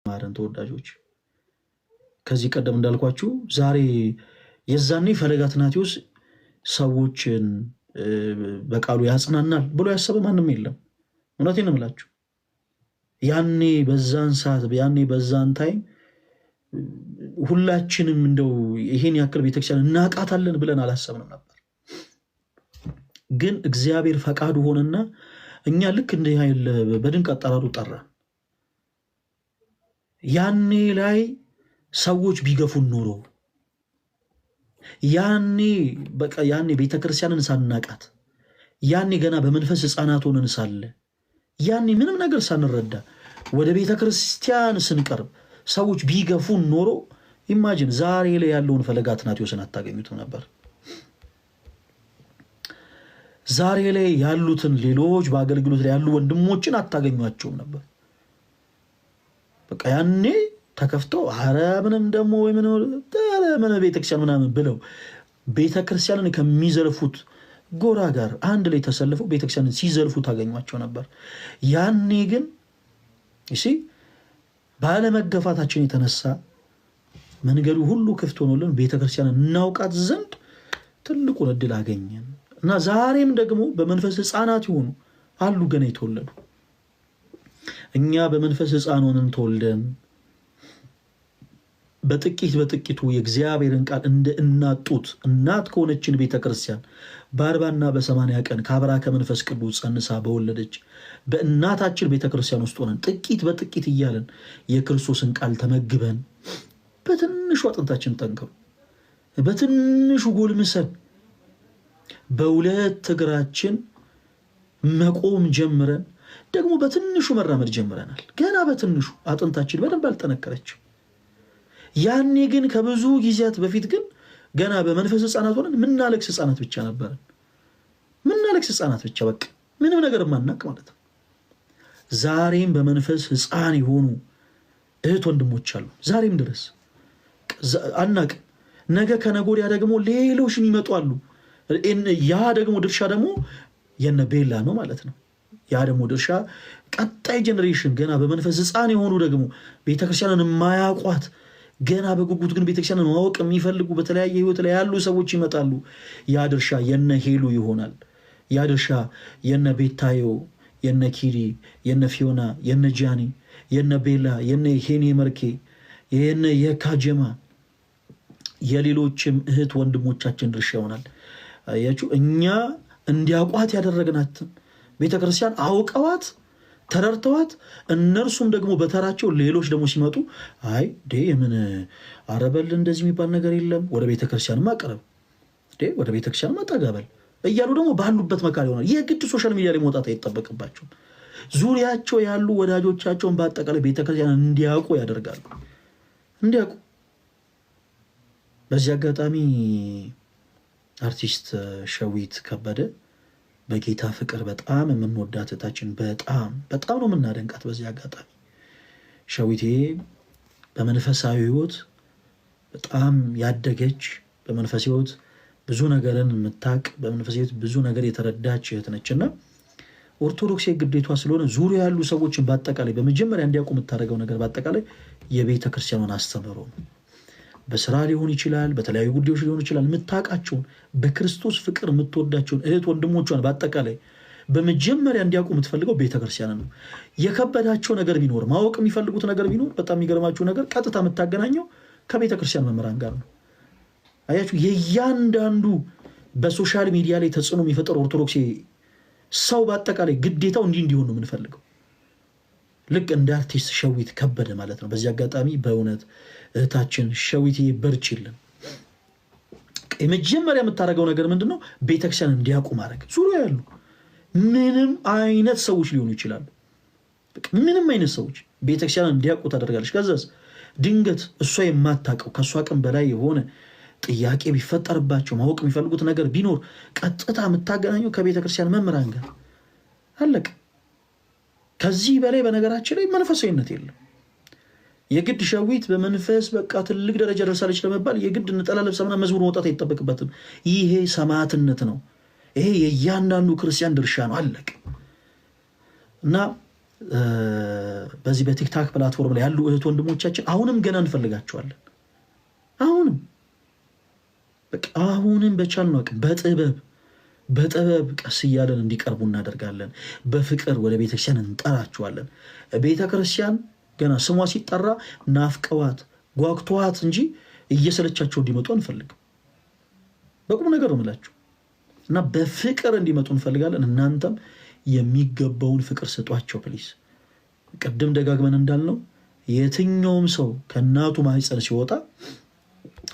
ማረን ተወዳጆች። ከዚህ ቀደም እንዳልኳችሁ ዛሬ የዛኔ ፈለገ አትናቴዎስ ሰዎችን በቃሉ ያጽናናል ብሎ ያሰበ ማንም የለም። እውነቴን ነው የምላችሁ። ያኔ በዛን ሰዓት ያኔ በዛን ታይም ሁላችንም እንደው ይሄን ያክል ቤተክርስቲያን እናቃታለን ብለን አላሰብንም ነበር። ግን እግዚአብሔር ፈቃዱ ሆነና እኛ ልክ እንደ ኃይል በድንቅ አጠራሩ ጠራን። ያኔ ላይ ሰዎች ቢገፉን ኖሮ ያኔ ቤተክርስቲያንን ሳናቃት ያኔ ገና በመንፈስ ሕፃናት ሆነን ሳለ ያኔ ምንም ነገር ሳንረዳ ወደ ቤተክርስቲያን ስንቀርብ ሰዎች ቢገፉን ኖሮ ኢማጂን ዛሬ ላይ ያለውን ፈለገ አትናቴዎስን አታገኙትም ነበር። ዛሬ ላይ ያሉትን ሌሎች በአገልግሎት ላይ ያሉ ወንድሞችን አታገኟቸውም ነበር። በቃ ያኔ ተከፍተው አረ ምንም ደግሞ ወይ ምን ቤተክርስቲያን ምናምን ብለው ቤተክርስቲያንን ከሚዘልፉት ጎራ ጋር አንድ ላይ ተሰልፈው ቤተክርስቲያንን ሲዘልፉ ታገኟቸው ነበር። ያኔ ግን እሺ ባለመገፋታችን የተነሳ መንገዱ ሁሉ ክፍት ሆኖልን ቤተክርስቲያንን እናውቃት ዘንድ ትልቁን እድል አገኘን እና ዛሬም ደግሞ በመንፈስ ሕፃናት ይሆኑ አሉ ገና የተወለዱ። እኛ በመንፈስ ሕፃን ሆነን ተወልደን በጥቂቱ የእግዚአብሔርን ቃል እንደ እናጡት እናት ከሆነችን ቤተክርስቲያን በ40 በ80 ቀን ከአብራ ከመንፈስ ቅዱስ ጸንሳ በወለደች በእናታችን ቤተክርስቲያን ውስጥ ሆነን ጥቂት እያለን የክርስቶስን ቃል ተመግበን በትንሹ አጥንታችን ጠንክሩ በትንሹ ጎልምሰን በሁለት እግራችን መቆም ጀምረን ደግሞ በትንሹ መራመድ ጀምረናል። ገና በትንሹ አጥንታችን በደንብ አልጠነከረችም። ያኔ ግን ከብዙ ጊዜያት በፊት ግን ገና በመንፈስ ሕፃናት ሆነን ምናለቅስ ሕፃናት ብቻ ነበርን። ምናለቅስ ሕፃናት ብቻ በቃ ምንም ነገር ማናቅ ማለት ነው። ዛሬም በመንፈስ ሕፃን የሆኑ እህት ወንድሞች አሉ። ዛሬም ድረስ አናቅ። ነገ ከነገ ወዲያ ደግሞ ሌሎች የሚመጡ አሉ። ያ ደግሞ ድርሻ ደግሞ የነ ቤላ ነው ማለት ነው። ያ ደግሞ ድርሻ ቀጣይ ጀኔሬሽን ገና በመንፈስ ሕፃን የሆኑ ደግሞ ቤተክርስቲያንን የማያውቋት ገና በጉጉት ግን ቤተክርስቲያንን ማወቅ የሚፈልጉ በተለያየ ህይወት ላይ ያሉ ሰዎች ይመጣሉ። ያ ድርሻ የነ ሄሉ ይሆናል። ያ ድርሻ የነ ቤታዮ፣ የነ ኪሪ፣ የነ ፊዮና፣ የነ ጃኒ፣ የነ ቤላ፣ የነ ሄኔ መርኬ፣ የነ የካጀማ የሌሎችም እህት ወንድሞቻችን ድርሻ ይሆናል። አያችሁ፣ እኛ እንዲያውቋት ያደረግናትን ቤተክርስቲያን አውቀዋት ተረድተዋት እነርሱም ደግሞ በተራቸው ሌሎች ደግሞ ሲመጡ አይ ምን አረበል እንደዚህ የሚባል ነገር የለም ወደ ቤተክርስቲያን ማቀረብ ወደ ቤተክርስቲያን ማጠጋበል እያሉ ደግሞ ባሉበት መካል ይሆናል። የግድ ሶሻል ሚዲያ ላይ መውጣት አይጠበቅባቸውም። ዙሪያቸው ያሉ ወዳጆቻቸውን በአጠቃላይ ቤተክርስቲያን እንዲያውቁ ያደርጋሉ። እንዲያውቁ በዚህ አጋጣሚ አርቲስት ሸዊት ከበደ በጌታ ፍቅር በጣም የምንወዳት እህታችን በጣም ነው የምናደንቃት። በዚህ አጋጣሚ ሸዊቴ በመንፈሳዊ ህይወት በጣም ያደገች በመንፈሳዊ ህይወት ብዙ ነገርን የምታቅ በመንፈሳዊ ህይወት ብዙ ነገር የተረዳች እህት ነችና ኦርቶዶክስ ግዴቷ ስለሆነ ዙሪያ ያሉ ሰዎችን በአጠቃላይ በመጀመሪያ እንዲያውቁ የምታደርገው ነገር በአጠቃላይ የቤተ ክርስቲያኗን አስተምህሮ ነው። በስራ ሊሆን ይችላል፣ በተለያዩ ጉዳዮች ሊሆን ይችላል። የምታውቃቸውን በክርስቶስ ፍቅር የምትወዳቸውን እህት ወንድሞቿን በአጠቃላይ በመጀመሪያ እንዲያውቁ የምትፈልገው ቤተክርስቲያንን ነው። የከበዳቸው ነገር ቢኖር ማወቅ የሚፈልጉት ነገር ቢኖር በጣም የሚገርማችሁ ነገር ቀጥታ የምታገናኘው ከቤተክርስቲያን መምህራን ጋር ነው። አያችሁ፣ የእያንዳንዱ በሶሻል ሚዲያ ላይ ተጽዕኖ የሚፈጠር ኦርቶዶክስ ሰው በአጠቃላይ ግዴታው እንዲሆን ነው የምንፈልገው። ልክ እንደ አርቲስት ሸዊት ከበደ ማለት ነው። በዚህ አጋጣሚ በእውነት እህታችን ሸዊት በርቺልን። የመጀመሪያ የምታደርገው ነገር ምንድን ነው? ቤተክርስቲያን እንዲያውቁ ማድረግ። ዙሪያ ያሉ ምንም አይነት ሰዎች ሊሆኑ ይችላሉ። ምንም አይነት ሰዎች ቤተክርስቲያን እንዲያውቁ ታደርጋለች። ከዛስ ድንገት እሷ የማታውቀው ከእሷ አቅም በላይ የሆነ ጥያቄ ቢፈጠርባቸው ማወቅ የሚፈልጉት ነገር ቢኖር ቀጥታ የምታገናኘው ከቤተክርስቲያን መምህራን ጋር አለቅ። ከዚህ በላይ በነገራችን ላይ መንፈሳዊነት የለም። የግድ ሸዊት በመንፈስ በቃ ትልቅ ደረጃ ደርሳለች ለመባል የግድ ነጠላ ለብሳና መዝሙር መውጣት አይጠበቅበትም። ይሄ ሰማዕትነት ነው። ይሄ የእያንዳንዱ ክርስቲያን ድርሻ ነው። አለቅ እና በዚህ በቲክታክ ፕላትፎርም ላይ ያሉ እህት ወንድሞቻችን አሁንም ገና እንፈልጋቸዋለን። አሁንም በቻልነው አቅም በጥበብ ቀስ እያለን እንዲቀርቡ እናደርጋለን። በፍቅር ወደ ቤተክርስቲያን እንጠራቸዋለን። ቤተክርስቲያን ገና ስሟ ሲጠራ ናፍቀዋት ጓጉተዋት እንጂ እየሰለቻቸው እንዲመጡ አንፈልግም። በቁም ነገር ነው የምላችሁ እና በፍቅር እንዲመጡ እንፈልጋለን። እናንተም የሚገባውን ፍቅር ስጧቸው ፕሊስ። ቅድም ደጋግመን እንዳልነው የትኛውም ሰው ከእናቱ ማህፀን ሲወጣ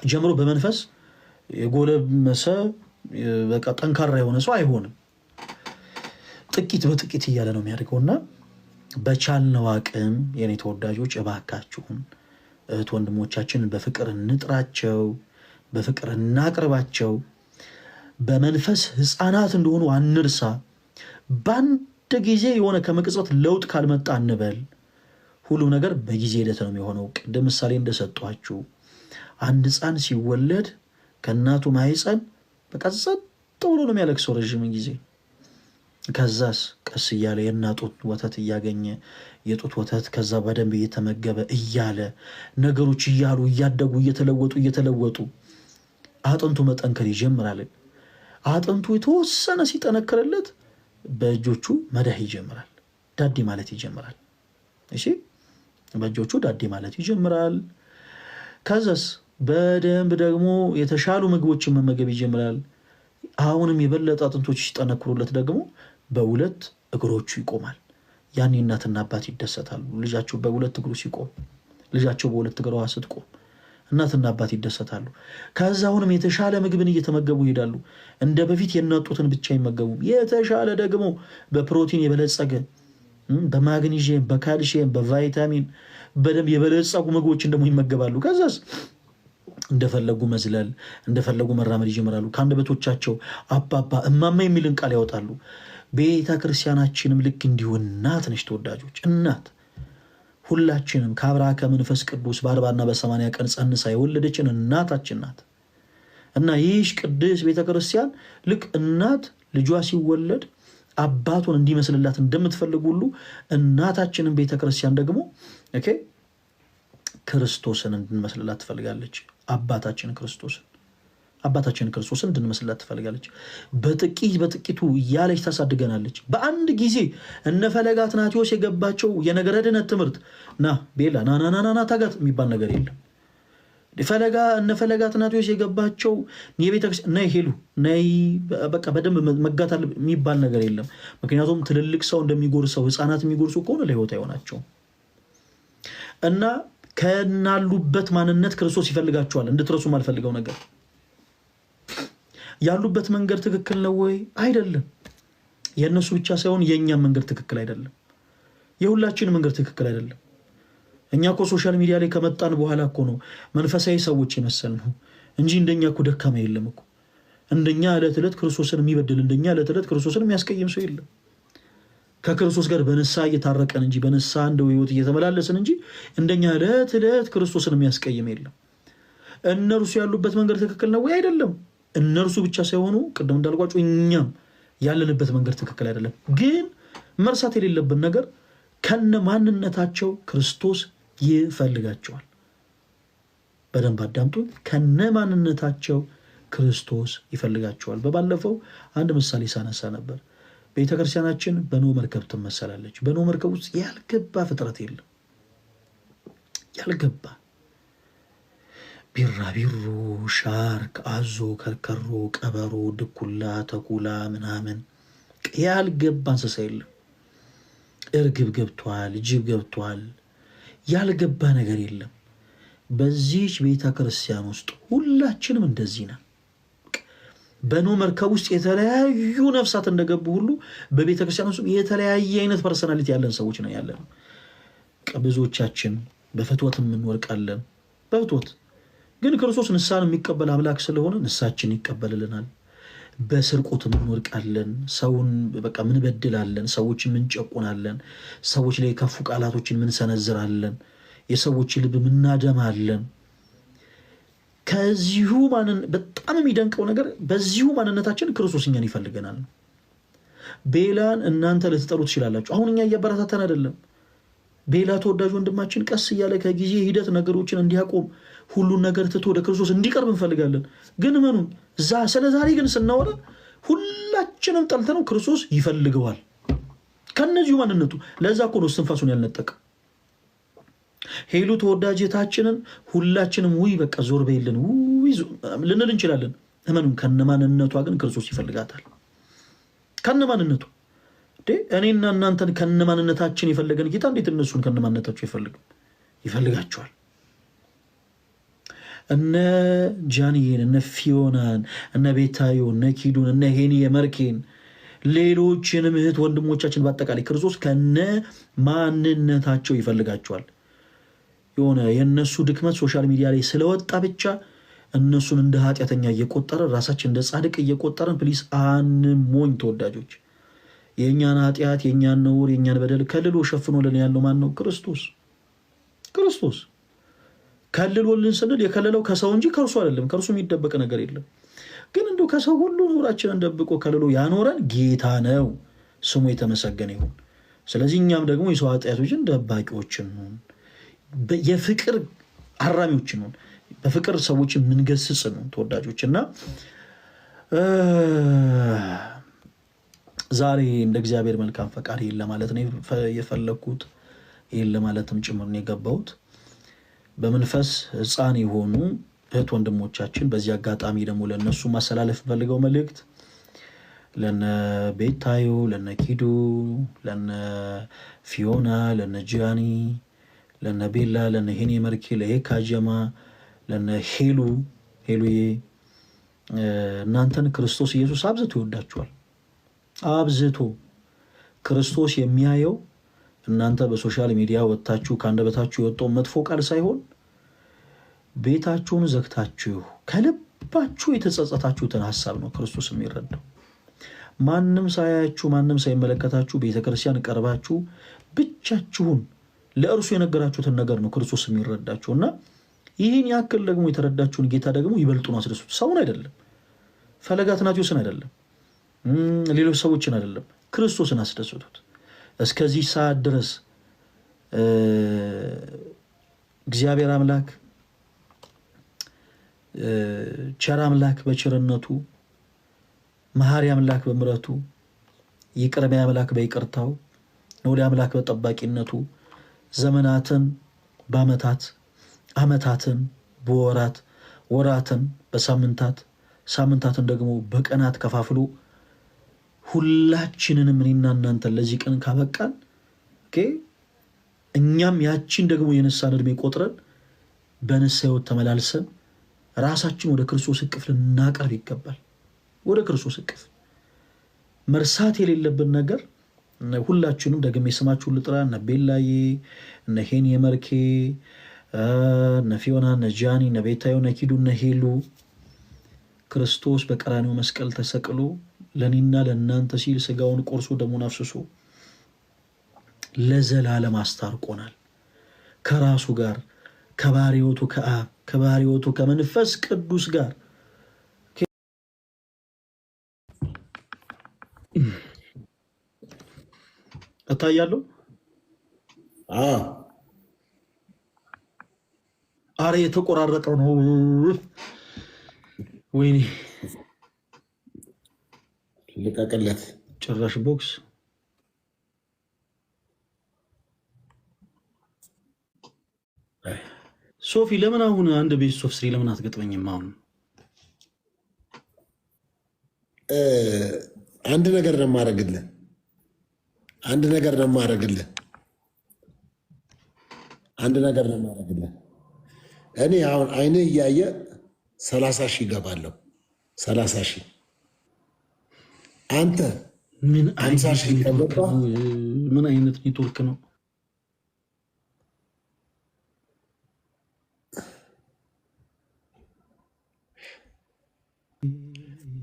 ጀምሮ በመንፈስ የጎለመሰ በቃ ጠንካራ የሆነ ሰው አይሆንም። ጥቂት በጥቂት እያለ ነው የሚያደርገውና በቻልነው አቅም የኔ ተወዳጆች እባካችሁን እህት ወንድሞቻችንን በፍቅር እንጥራቸው፣ በፍቅር እናቅርባቸው። በመንፈስ ሕፃናት እንደሆኑ አንርሳ። በአንድ ጊዜ የሆነ ከመቅጽበት ለውጥ ካልመጣ እንበል። ሁሉም ነገር በጊዜ ሂደት ነው የሚሆነው። ቅድም ምሳሌ እንደሰጧችሁ አንድ ሕፃን ሲወለድ ከእናቱ ማህፀን በቃ ጸጥ ብሎ ነው የሚያለቅሰው ረዥም ጊዜ። ከዛስ ቀስ እያለ የእናቱን ወተት እያገኘ የጡት ወተት ከዛ በደንብ እየተመገበ እያለ ነገሮች እያሉ እያደጉ እየተለወጡ አጥንቱ መጠንከር ይጀምራል። አጥንቱ የተወሰነ ሲጠነክርለት በእጆቹ መዳህ ይጀምራል፣ ዳዴ ማለት ይጀምራል። እሺ በእጆቹ ዳዴ ማለት ይጀምራል። ከዛስ በደንብ ደግሞ የተሻሉ ምግቦችን መመገብ ይጀምራል። አሁንም የበለጠ አጥንቶች ሲጠነክሩለት ደግሞ በሁለት እግሮቹ ይቆማል። ያኔ እናትና አባት ይደሰታሉ። ልጃቸው በሁለት እግሩ ሲቆም፣ ልጃቸው በሁለት እግሯ ስትቆም እናትና አባት ይደሰታሉ። ከዛ አሁንም የተሻለ ምግብን እየተመገቡ ይሄዳሉ። እንደ በፊት የናጡትን ብቻ አይመገቡም። የተሻለ ደግሞ በፕሮቲን የበለጸገ በማግኒዥየም፣ በካልሽየም፣ በቫይታሚን በደንብ የበለጸጉ ምግቦችን ደግሞ ይመገባሉ። ከዛስ እንደፈለጉ መዝለል እንደፈለጉ መራመድ ይጀምራሉ። ከአንደበቶቻቸው አባባ እማማ የሚልን ቃል ያወጣሉ። ቤተ ክርስቲያናችንም ልክ እንዲሁ እናት ነች ተወዳጆች። እናት ሁላችንም ከአብርሃ ከመንፈስ ቅዱስ በ40 በ80 ቀን ጸንሳ የወለደችን እናታችን ናት እና ይህች ቅድስት ቤተ ክርስቲያን ልክ እናት ልጇ ሲወለድ አባቱን እንዲመስልላት እንደምትፈልግ ሁሉ እናታችንን ቤተ ክርስቲያን ደግሞ ክርስቶስን እንድንመስልላት ትፈልጋለች። አባታችን ክርስቶስን እንድንመስልላት ትፈልጋለች። በጥቂቱ እያለች ታሳድገናለች። በአንድ ጊዜ እነ ፈለገ አትናቴዎስ የገባቸው የነገረ ድነት ትምህርት ና ቤላ ናናናና ታጋት የሚባል ነገር የለም። እነ ፈለገ አትናቴዎስ የገባቸው የቤተክርስቲያን ነይ ሄሉ ነይ በቃ በደንብ መጋት የሚባል ነገር የለም። ምክንያቱም ትልልቅ ሰው እንደሚጎርሰው ህፃናት የሚጎርሱ ከሆነ ለህይወት አይሆናቸውም እና ከናሉበት ማንነት ክርስቶስ ይፈልጋቸዋል። እንድትረሱ ማልፈልገው ነገር ያሉበት መንገድ ትክክል ነው ወይ? አይደለም። የእነሱ ብቻ ሳይሆን የእኛም መንገድ ትክክል አይደለም። የሁላችንም መንገድ ትክክል አይደለም። እኛ እኮ ሶሻል ሚዲያ ላይ ከመጣን በኋላ እኮ ነው መንፈሳዊ ሰዎች የመሰል ነው እንጂ እንደኛ እኮ ደካማ የለም እኮ። እንደኛ ዕለት ዕለት ክርስቶስን የሚበድል እንደኛ ዕለት ዕለት ክርስቶስን የሚያስቀይም ሰው የለም። ከክርስቶስ ጋር በንስሐ እየታረቀን እንጂ በንስሐ እንደው ህይወት እየተመላለስን እንጂ እንደኛ ዕለት ዕለት ክርስቶስን የሚያስቀይም የለም። እነርሱ ያሉበት መንገድ ትክክል ነው ወይ? አይደለም። እነርሱ ብቻ ሳይሆኑ ቅድም እንዳልኳቸው እኛም ያለንበት መንገድ ትክክል አይደለም። ግን መርሳት የሌለብን ነገር ከነ ማንነታቸው ክርስቶስ ይፈልጋቸዋል። በደንብ አዳምጡ። ከነ ማንነታቸው ክርስቶስ ይፈልጋቸዋል። በባለፈው አንድ ምሳሌ ሳነሳ ነበር። ቤተክርስቲያናችን በኖህ መርከብ ትመሰላለች። በኖህ መርከብ ውስጥ ያልገባ ፍጥረት የለም። ያልገባ ቢራቢሮ፣ ሻርክ፣ አዞ፣ ከርከሮ፣ ቀበሮ፣ ድኩላ፣ ተኩላ ምናምን ያልገባ እንስሳ የለም። እርግብ ገብቷል፣ ጅብ ገብቷል። ያልገባ ነገር የለም። በዚህች ቤተክርስቲያን ውስጥ ሁላችንም እንደዚህ ነን። በኖህ መርከብ ውስጥ የተለያዩ ነፍሳት እንደገቡ ሁሉ በቤተክርስቲያን ውስጥ የተለያየ አይነት ፐርሰናሊቲ ያለን ሰዎች ነው ያለን። ብዙዎቻችን በፍትወት እንወርቃለን። በፍትወት ግን ክርስቶስ ንስሐን የሚቀበል አምላክ ስለሆነ ንስሐችን ይቀበልልናል። በስርቆት እንወርቃለን። ሰውን በቃ ምንበድላለን። ሰዎችን ምንጨቁናለን። ሰዎች ላይ ከፉ ቃላቶችን ምንሰነዝራለን። የሰዎች ልብ ምናደማለን። ከዚሁ በጣም የሚደንቀው ነገር በዚሁ ማንነታችን ክርስቶስ እኛን ይፈልገናል። ቤላን እናንተ ልትጠሩ ትችላላችሁ። አሁን እኛ እያበረታተን አይደለም። ቤላ ተወዳጅ ወንድማችን ቀስ እያለ ከጊዜ ሂደት ነገሮችን እንዲያቆም ሁሉን ነገር ትቶ ወደ ክርስቶስ እንዲቀርብ እንፈልጋለን። ግን መኑን ስለ ዛሬ ግን ስናወራ ሁላችንም ጠልተነው ክርስቶስ ይፈልገዋል ከነዚሁ ማንነቱ። ለዛ እኮ ነው እስትንፋሱን ያልነጠቀ። ሄሉ ተወዳጅታችንን ሁላችንም ውይ በቃ ዞር በይልን ልንል እንችላለን። እመኑን ከነማንነቷ ግን ክርስቶስ ይፈልጋታል። ከነማንነቱ እኔና እናንተን ከነማንነታችን የፈለገን ጌታ እንዴት እነሱን ከነማንነታቸው ይፈልጋቸዋል። እነ ጃንዬን፣ እነ ፊዮናን፣ እነ ቤታዮ፣ እነ ኪዱን፣ እነ ሄኒ የመርኬን ሌሎችንም እህት ወንድሞቻችን በአጠቃላይ ክርስቶስ ከነ ማንነታቸው ይፈልጋቸዋል። የሆነ የእነሱ ድክመት ሶሻል ሚዲያ ላይ ስለወጣ ብቻ እነሱን እንደ ኃጢአተኛ እየቆጠረን ራሳችን እንደ ጻድቅ እየቆጠረን ፕሊስ አንሞኝ ተወዳጆች። የእኛን ኃጢአት፣ የእኛን ነውር፣ የእኛን በደል ከልሎ ሸፍኖልን ያለው ማን ነው? ክርስቶስ ከልሎልን ስንል የከለለው ከሰው እንጂ ከእርሱ አይደለም። ከእርሱ የሚደበቅ ነገር የለም። ግን እንዲሁ ከሰው ሁሉ ነውራችንን ደብቆ ከልሎ ያኖረን ጌታ ነው። ስሙ የተመሰገነ ይሁን። ስለዚህ እኛም ደግሞ የሰው ኃጢአቶችን ደባቂዎችን ነን፣ የፍቅር አራሚዎችን ነን፣ በፍቅር ሰዎችን የምንገስጽ ነው ተወዳጆች። እና ዛሬ እንደ እግዚአብሔር መልካም ፈቃድ ይህን ለማለት ነው የፈለግኩት። ይህን ለማለትም ጭምር ነው የገባሁት። በመንፈስ ሕፃን የሆኑ እህት ወንድሞቻችን በዚህ አጋጣሚ ደግሞ ለእነሱ ማስተላለፍ ፈልገው መልእክት ለነ ቤታዮ፣ ለነ ኪዱ፣ ለነ ፊዮና፣ ለነ ጂያኒ፣ ለነ ቤላ፣ ለነ ሄኔ መርኬ፣ ለሄካጀማ፣ ለነ ሄሉዬ እናንተን ክርስቶስ ኢየሱስ አብዝቶ ይወዳችኋል። አብዝቶ ክርስቶስ የሚያየው እናንተ በሶሻል ሚዲያ ወጥታችሁ ከአንደበታችሁ የወጣው መጥፎ ቃል ሳይሆን ቤታችሁን ዘግታችሁ ከልባችሁ የተጸጸታችሁትን ሀሳብ ነው ክርስቶስ የሚረዳው። ማንም ሳያችሁ ማንም ሳይመለከታችሁ ቤተክርስቲያን ቀርባችሁ ብቻችሁን ለእርሱ የነገራችሁትን ነገር ነው ክርስቶስ የሚረዳችሁ። እና ይህን ያክል ደግሞ የተረዳችሁን ጌታ ደግሞ ይበልጡን አስደሱት። ሰውን አይደለም፣ ፈለገ አትናቴዎስን አይደለም፣ ሌሎች ሰዎችን አይደለም፣ ክርስቶስን አስደሱት። እስከዚህ ሰዓት ድረስ እግዚአብሔር አምላክ ቸር አምላክ በቸርነቱ፣ መሐሪ አምላክ በምሕረቱ፣ ይቅር ባይ አምላክ በይቅርታው፣ ልዑል አምላክ በጠባቂነቱ ዘመናትን በዓመታት፣ ዓመታትን በወራት፣ ወራትን በሳምንታት፣ ሳምንታትን ደግሞ በቀናት ከፋፍሎ ሁላችንንም እኔና እናንተን ለዚህ ቀን ካበቃን እኛም ያቺን ደግሞ የንስሐን ዕድሜ ቆጥረን በንስሐ ሕይወት ተመላልሰን ራሳችን ወደ ክርስቶስ እቅፍ ልናቀርብ ይገባል። ወደ ክርስቶስ እቅፍ መርሳት የሌለብን ነገር ሁላችንም ደግሜ ስማችሁን ልጥራ፣ እነ ቤላዬ፣ እነ ሄኒ የመርኬ፣ እነ ፊዮና፣ እነ ጃኒ፣ እነ ቤታዮ፣ እነ ኪዱ፣ እነ ሄሉ ክርስቶስ በቀራንዮ መስቀል ተሰቅሎ ለእኔና ለእናንተ ሲል ስጋውን ቆርሶ ደሙን አፍስሶ ለዘላለም አስታርቆናል ከራሱ ጋር ከባሕርዮቱ ከአብ ከባሕርዮቱ ከመንፈስ ቅዱስ ጋር። እታያለሁ። አረ የተቆራረጠው ነው። ወይኔ ልቀቅለት። ጭራሽ ቦክስ ሶፊ ለምን አሁን አንድ ቤት ሶፍ ስሪ ለምን አትገጥመኝም? አሁን አንድ ነገር ነው የማደርግልህ። አንድ ነገር ነው የማደርግልህ። እኔ አሁን አይንህ እያየ 30 ሺህ እገባለሁ። 30 ሺህ አንተ ምን 50 ሺህ ከገባ ምን አይነት ኔትወርክ ነው?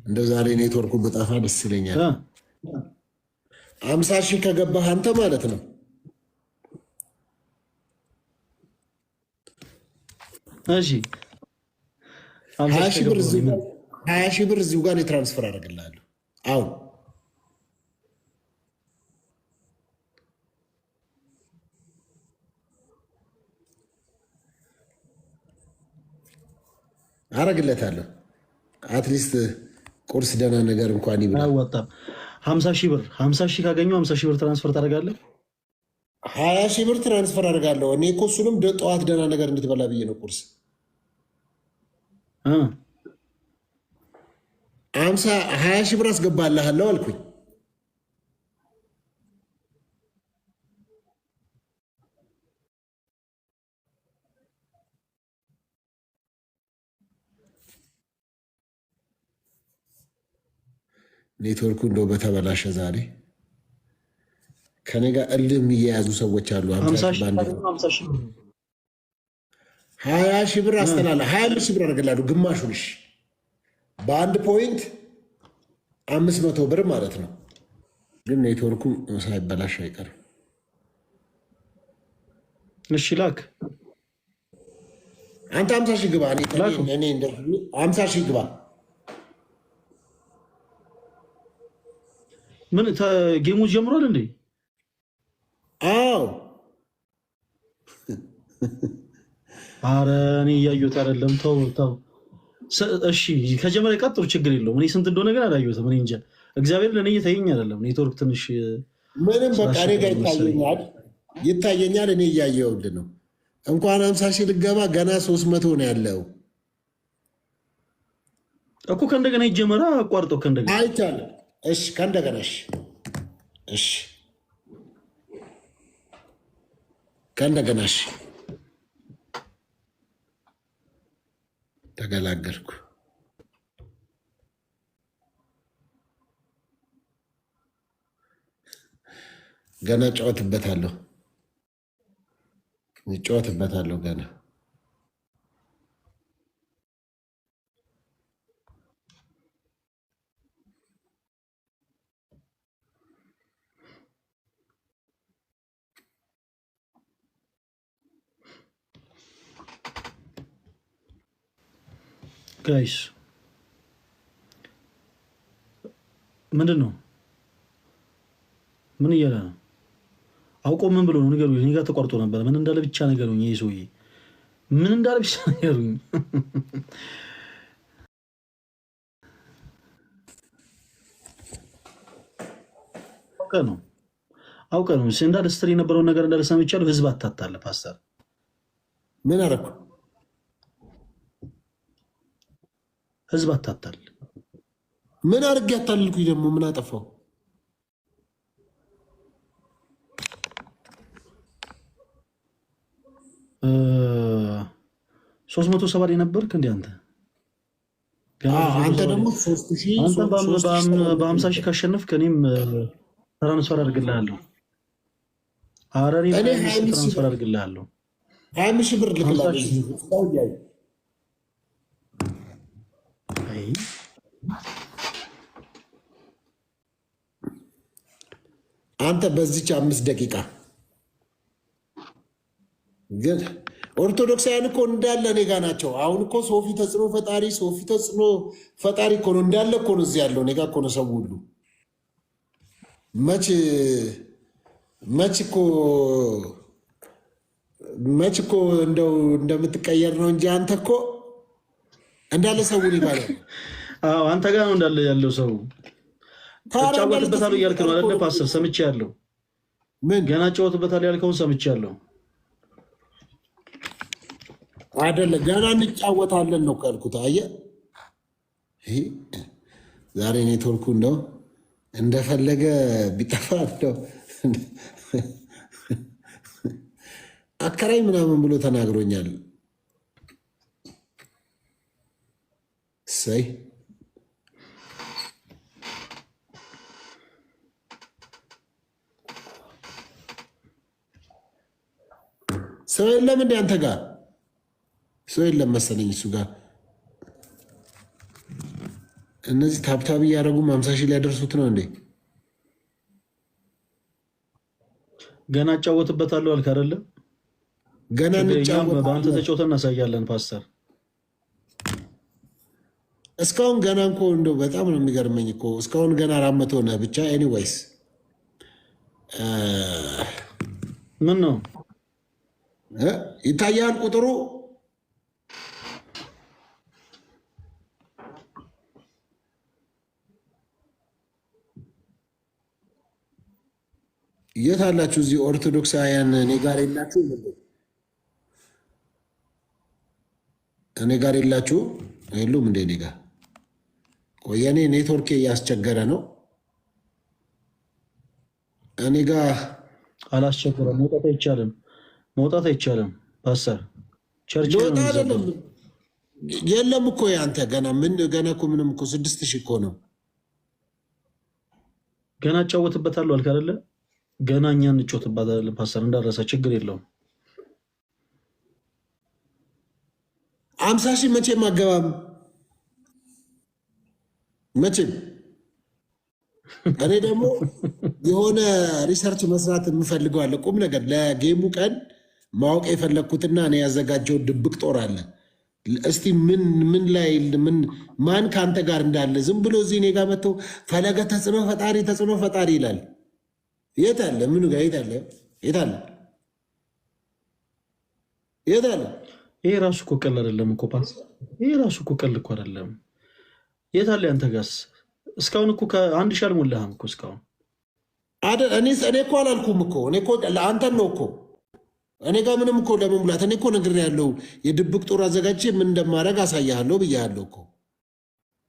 እንደ ዛሬ ኔትወርኩ በጣፋ ደስ ይለኛል። 50 ሺህ ከገባህ አንተ ማለት ነው። እሺ 20 ሺህ ብር እዚሁ ጋር ትራንስፈር አደርግልሃለሁ። አሁን አረግለታለሁ። አትሊስት ቁርስ ደህና ነገር እንኳን ይብላ። አያዋጣም። 50 ሺህ ብር 50 ሺህ ካገኘሁ 50 ሺህ ብር ትራንስፈር ታደርጋለህ? 20 ሺህ ብር ትራንስፈር አድርጋለሁ። እኔ እኮ እሱንም ጠዋት ደህና ነገር እንድትበላ ብዬ ነው ቁርስ 20 ሺህ ብር አስገባልሃለሁ አልኩኝ። ኔትወርኩ እንደው በተበላሸ ዛሬ ከኔ ጋር እልህ የሚያያዙ ሰዎች አሉ። 20 ሺህ ብር አስተላለ 25 ሺህ ብር አደርግልሃለሁ። ግማሹን እሺ፣ በአንድ ፖይንት 500 ብር ማለት ነው። ግን ኔትወርኩ ሳይበላሽ አይቀርም። እሺ ላክ። አንተ 50 ሺህ ግባ። እኔ 50 ሺህ ግባ። ምን ጌሙ ጀምሯል እንዴ? አዎ። አረ እኔ እያየሁት አይደለም። ተው። እሺ ከጀመረ ቀጥሩ፣ ችግር የለውም። እኔ ስንት እንደሆነ ግን አላየሁትም። እኔ እንጃ፣ እግዚአብሔር ለእኔ እየታየኝ አይደለም። ኔትወርክ ትንሽ ምንም በቃ እኔ ጋር ይታየኛል። እኔ እያየሁልህ ነው። እንኳን 50 ሺህ ልገባ ገና 300 ነው ያለው እኮ። ከእንደገና ይጀመራ። አቋርጠው ከእንደገና አይቻልም። እሺ ከእንደገና እሺ ከእንደገና እሺ። ተገላገልኩ። ገና እጫወትበታለሁ ገና ጋይስ ምንድን ነው? ምን እያለ ነው? አውቆ ምን ብሎ ነው? ንገሩኝ። እኔ ጋር ተቋርጦ ነበር። ምን እንዳለ ብቻ ነገሩኝ። ይሄ ሰውዬ ምን እንዳለ ብቻ ነገሩኝ። አውቀ ነው እንዳለ ስትል የነበረውን ነገር እንዳለ ሰምቻለሁ። ህዝብ አታታለ ፓስተር። ምን አደረኩ? ህዝብ አታታል። ምን አድርጌ ያታልልኩኝ? ደግሞ ምን አጠፋው? ሶስት መቶ ሰባ ነበርክ እንደ አንተ ደግሞ በ50 ሺህ ካሸነፍክ እኔም ትራንስፈር አድርግልሃለሁ። ኧረ እኔ ትራንስፈር አድርግልሃለሁ። 20 ሺህ ብር ልክላለሁ። አንተ በዚች 5 ደቂቃ ግን ኦርቶዶክሳውያን እኮ እንዳለ እኔ ጋ ናቸው። አሁን እኮ ሶፊ ተጽዕኖ ፈጣሪ እኮ ነው እንዳለ እኮ ነው እዚህ ያለው እኔ ጋ እኮ ነው ሰው ሁሉ። መች እኮ እንደው እንደምትቀየር ነው እንጂ አንተ እኮ እንዳለ ሰው ይባላል። አንተ ጋር ነው እንዳለ ያለው ሰው። እጫወትበታለሁ እያልክ ነው አይደለ ፓስተር? ሰምቼያለሁ። ምን ገና እጫወትበታለሁ ያልከውን ሰምቼያለሁ። አይደለ ገና እንጫወታለን ነው ካልኩት። አየህ ዛሬ ኔትወርኩ እንደው እንደፈለገ ቢጠፋ እንደው አከራይ ምናምን ብሎ ተናግሮኛል። እሰይ ሰው የለም እንደ አንተ ጋር ሰው የለም መሰለኝ እሱ ጋር። እነዚህ ታብታብ እያደረጉ 50 ሺህ ሊያደርሱት ነው እንዴ? ገና እጫወትበታለሁ አልክ አይደለ? ገና በአንተ ተጫውተን እናሳያለን ፓስተር። እስካሁን ገና እኮ እንደው በጣም ነው የሚገርመኝ እኮ እስካሁን ገና 400 ነህ ብቻ። ኤኒዌይስ ምን ነው ይታያል ቁጥሩ የት አላችሁ? እዚህ ኦርቶዶክሳውያን እኔ ጋር የላችሁ? እኔ ጋር የላችሁ? የሉም እንደ እኔ ጋር ቆየኔ ኔትወርክ እያስቸገረ ነው። እኔ ጋር አላስቸገረም። መውጣት አይቻልም። ፓስተር ቸርች አይደለም የለም እኮ ያንተ ገና እኮ ምንም እኮ 6000 እኮ ነው። ገና እጫወትበታለሁ አልክ አይደለ? ገና እኛ እንጫወትበታለን። ፓስተር እንዳረሳ ችግር የለውም። 50,000 መቼም አገባም መቼም። እኔ ደግሞ የሆነ ሪሰርች መስራት የምፈልገዋለ ቁም ነገር ለጌሙ ቀን ማወቅ የፈለግኩትና እኔ ያዘጋጀው ድብቅ ጦር አለ። እስቲ ምን ላይ ማን ከአንተ ጋር እንዳለ ዝም ብሎ እዚህ እኔ ጋር መጥተው ፈለገ ተጽዕኖ ፈጣሪ ይላል። የት አለ? ምኑ ጋር የት አለ? ይሄ ራሱ እኮ ቀል አይደለም እኮ ፓስ። ይሄ ራሱ እኮ ቀል እኮ አይደለም። የት አለ አንተ ጋርስ? እስካሁን እኮ ከአንድ ሺህ አልሞላህም እኮ እስካሁን። እኔ እኮ አላልኩም እኮ እኔ እኮ ለአንተን ነው እኮ እኔ ጋር ምንም እኮ ለመሙላት እኔ እኮ ነግሬሃለሁ። የድብቅ ጦር አዘጋጅቼ ምን እንደማደርግ አሳያለሁ ብያለሁ እኮ።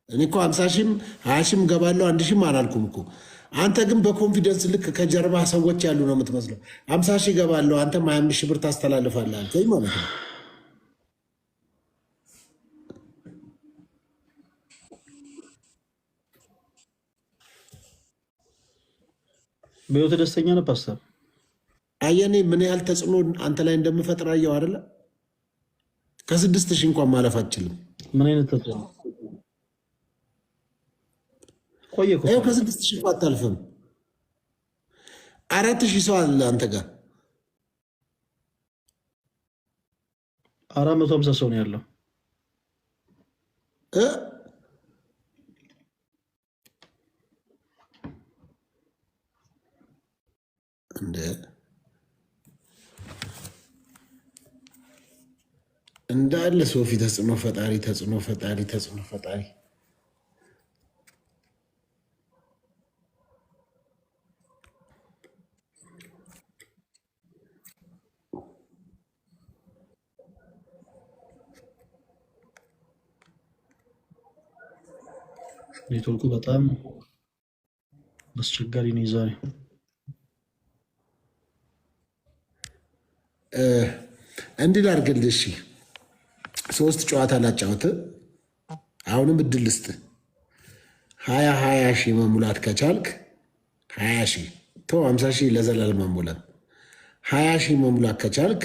እኔ እኮ 50,000 20,000 ገባለሁ 1,000 አላልኩም እኮ። አንተ ግን በኮንፊደንስ ልክ ከጀርባ ሰዎች ያሉ ነው የምትመስለው። 50,000 ገባለሁ አንተም 25,000 ብር ታስተላልፋለህ አልከኝ ማለት ነው። በህይወት ደስተኛ ነህ ፓስተር? አየኔ ምን ያህል ተጽዕኖ አንተ ላይ እንደምፈጥር አየው አይደለ? ከ6,000 እንኳን ማለፍ አትችልም። ምን አይነት ተጽዕኖ? ቆየ እኮ ከ6,000 እንኳን አታልፍም። 4,000 ሰው አለ አንተ ጋር። 450 ሰው ነው ያለው። እንዳለ ሶፊ ተጽዕኖ ፈጣሪ ኔትወርኩ በጣም አስቸጋሪ ነው ዛሬ። እንዲህ ላድርግልህ እሺ። 3 ጨዋታ ላጫውት። አሁንም እድል ልስጥ። 20,000 መሙላት ከቻልክ 20,000 ተው፣ 50,000 ለዘላለም መሙላት። 20,000 መሙላት ከቻልክ